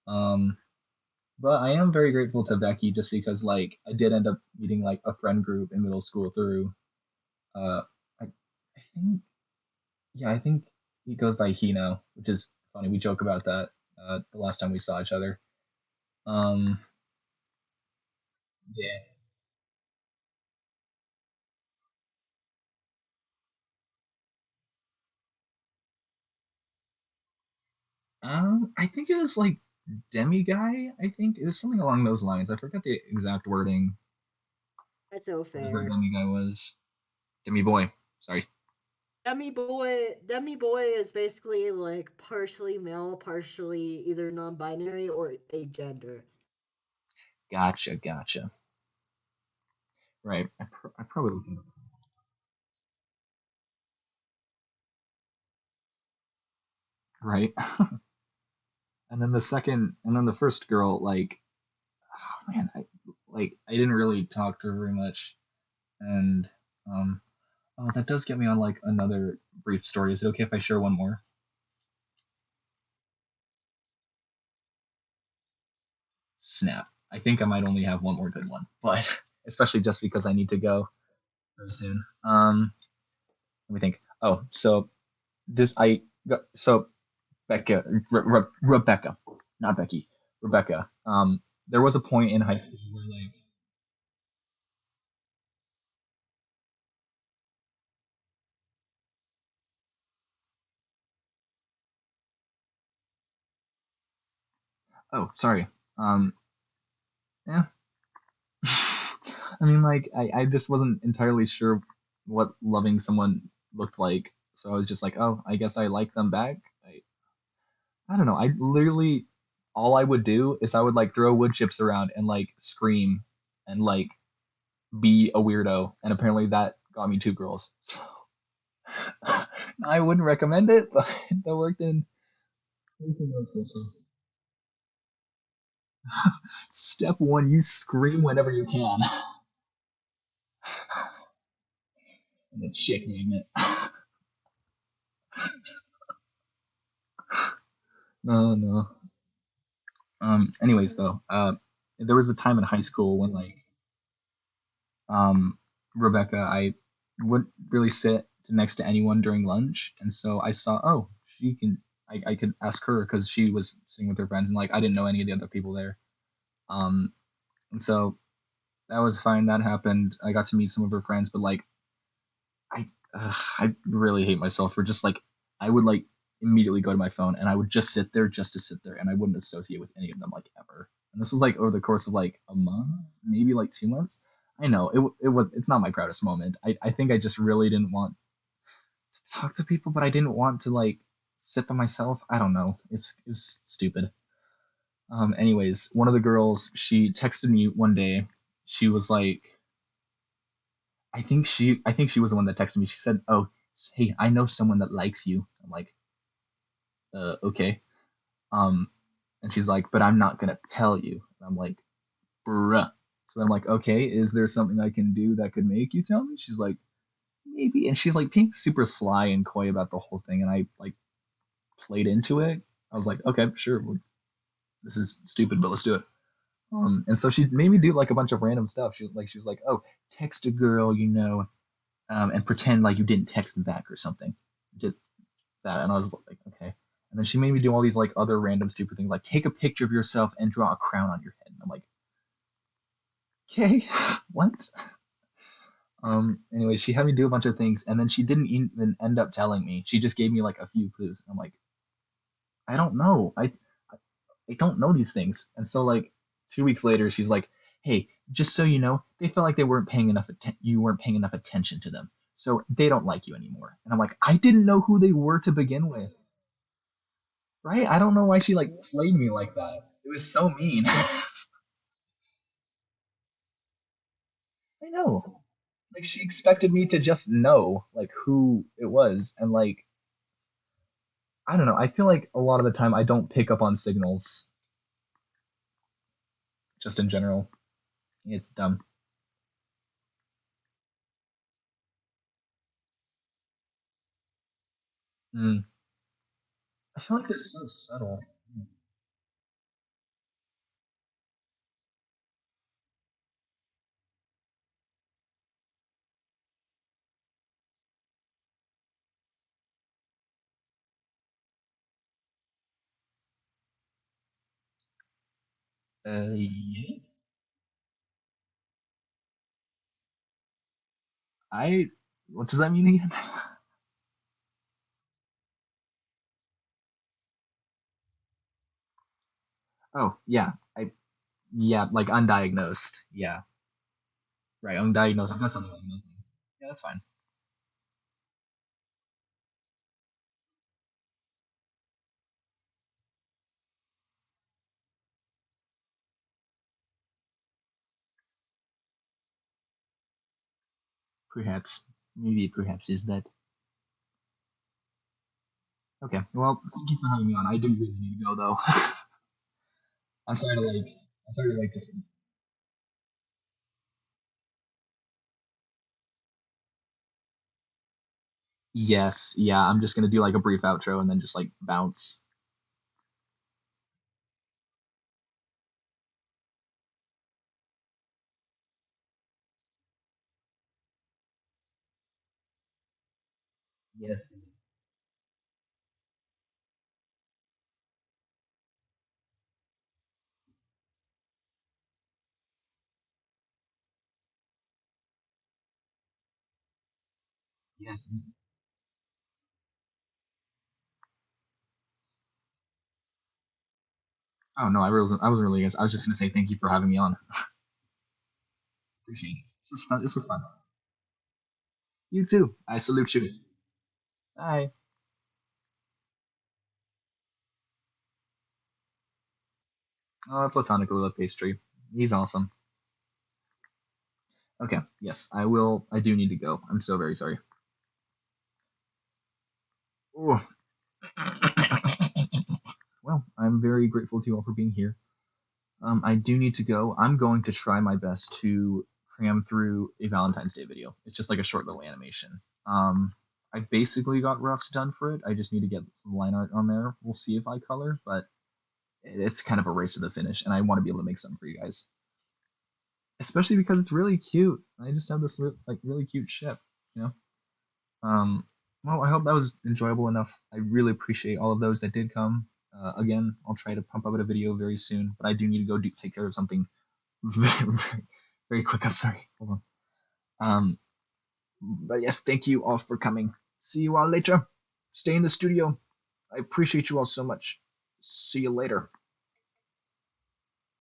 um, but I am very grateful to Becky just because like I did end up meeting like a friend group in middle school through uh I think yeah, I think he goes by he now, which is funny. We joke about that the last time we saw each other. Um yeah. I think it was like Demi guy, I think. It was something along those lines. I forget the exact wording. That's so Whatever fair. Demi guy was. Demi boy. Sorry. Demi boy is basically like partially male, partially either non-binary or a gender. Gotcha, gotcha. Right. I probably right. And then the first girl, like, oh man, I didn't really talk to her very much, and um, oh, that does get me on like another brief story. Is it okay if I share one more? Snap. I think I might only have one more good one, but especially just because I need to go. very soon. Let me think. Oh, so this I got so Rebecca, not Becky, Rebecca. There was a point in high school where like, oh, sorry. Yeah. I mean, like, I just wasn't entirely sure what loving someone looked like, so I was just like, oh, I guess I like them back. I don't know. I literally all I would do is I would like throw wood chips around and like scream and like be a weirdo, and apparently that got me two girls. So I wouldn't recommend it, but that worked in those cases. Step one, you scream whenever you can. And the chick magnet. No, no. Anyways, though, there was a time in high school when like Rebecca, I wouldn't really sit next to anyone during lunch, and so I saw, oh, she can, I could ask her because she was sitting with her friends, and like I didn't know any of the other people there. Um, and so that was fine. That happened. I got to meet some of her friends, but like I really hate myself for just like I would like immediately go to my phone and I would just sit there just to sit there and I wouldn't associate with any of them like ever. And this was like over the course of like a month, maybe like 2 months. I know it's not my proudest moment. I think I just really didn't want to talk to people, but I didn't want to like sit by myself. I don't know. It's stupid. Anyways, one of the girls she texted me one day. She was like, I think she was the one that texted me. She said, "Oh, hey, I know someone that likes you." I'm like, okay. Um, and she's like, "But I'm not gonna tell you." And I'm like, "Bruh." So I'm like, "Okay, is there something I can do that could make you tell me?" She's like, "Maybe." And she's like being super sly and coy about the whole thing, and I like played into it. I was like, "Okay, sure. This is stupid, but let's do it." And so she made me do like a bunch of random stuff. She was like, "Oh, text a girl, and pretend like you didn't text them back or something." Did that, and I was like, okay. And then she made me do all these like other random stupid things, like take a picture of yourself and draw a crown on your head. And I'm like, okay, what? Anyway, she had me do a bunch of things, and then she didn't even end up telling me. She just gave me like a few clues. I'm like, I don't know. I don't know these things. And so like 2 weeks later, she's like, "Hey, just so you know, they felt like they weren't paying you weren't paying enough attention to them, so they don't like you anymore." And I'm like, I didn't know who they were to begin with, right? I don't know why she like played me like that. It was so mean. I know. Like she expected me to just know like who it was, and like I don't know. I feel like a lot of the time I don't pick up on signals, just in general. It's dumb. Mm. I feel like it's so subtle. Yeah. I. What does that mean again? Oh, yeah. Yeah, like undiagnosed. Yeah, right. Undiagnosed. I've got something like that. Yeah, that's fine. Perhaps, maybe, perhaps is that. Okay. Well, thank you for having me on. I do really need to go though. I'm sorry to like. I'm sorry to like. Just, yes. Yeah. I'm just gonna do like a brief outro and then just like bounce. Yes. Yes. Oh no, I wasn't really. I was just gonna say thank you for having me on. Appreciate it. This was fun. This was fun. You too. I salute you. Bye. Platonically love pastry. He's awesome. Okay. Yes, I will. I do need to go. I'm so very sorry. Ooh. Well, I'm very grateful to you all for being here. I do need to go. I'm going to try my best to cram through a Valentine's Day video. It's just like a short little animation. I basically got roughs done for it. I just need to get some line art on there. We'll see if I color, but it's kind of a race to the finish, and I want to be able to make something for you guys, especially because it's really cute. I just have this like really cute ship, you know. Um, well, I hope that was enjoyable enough. I really appreciate all of those that did come. Again, I'll try to pump out a video very soon, but I do need to go take care of something very, very quick. I'm sorry. Hold on. But yes, thank you all for coming. See you all later. Stay in the studio. I appreciate you all so much. See you later.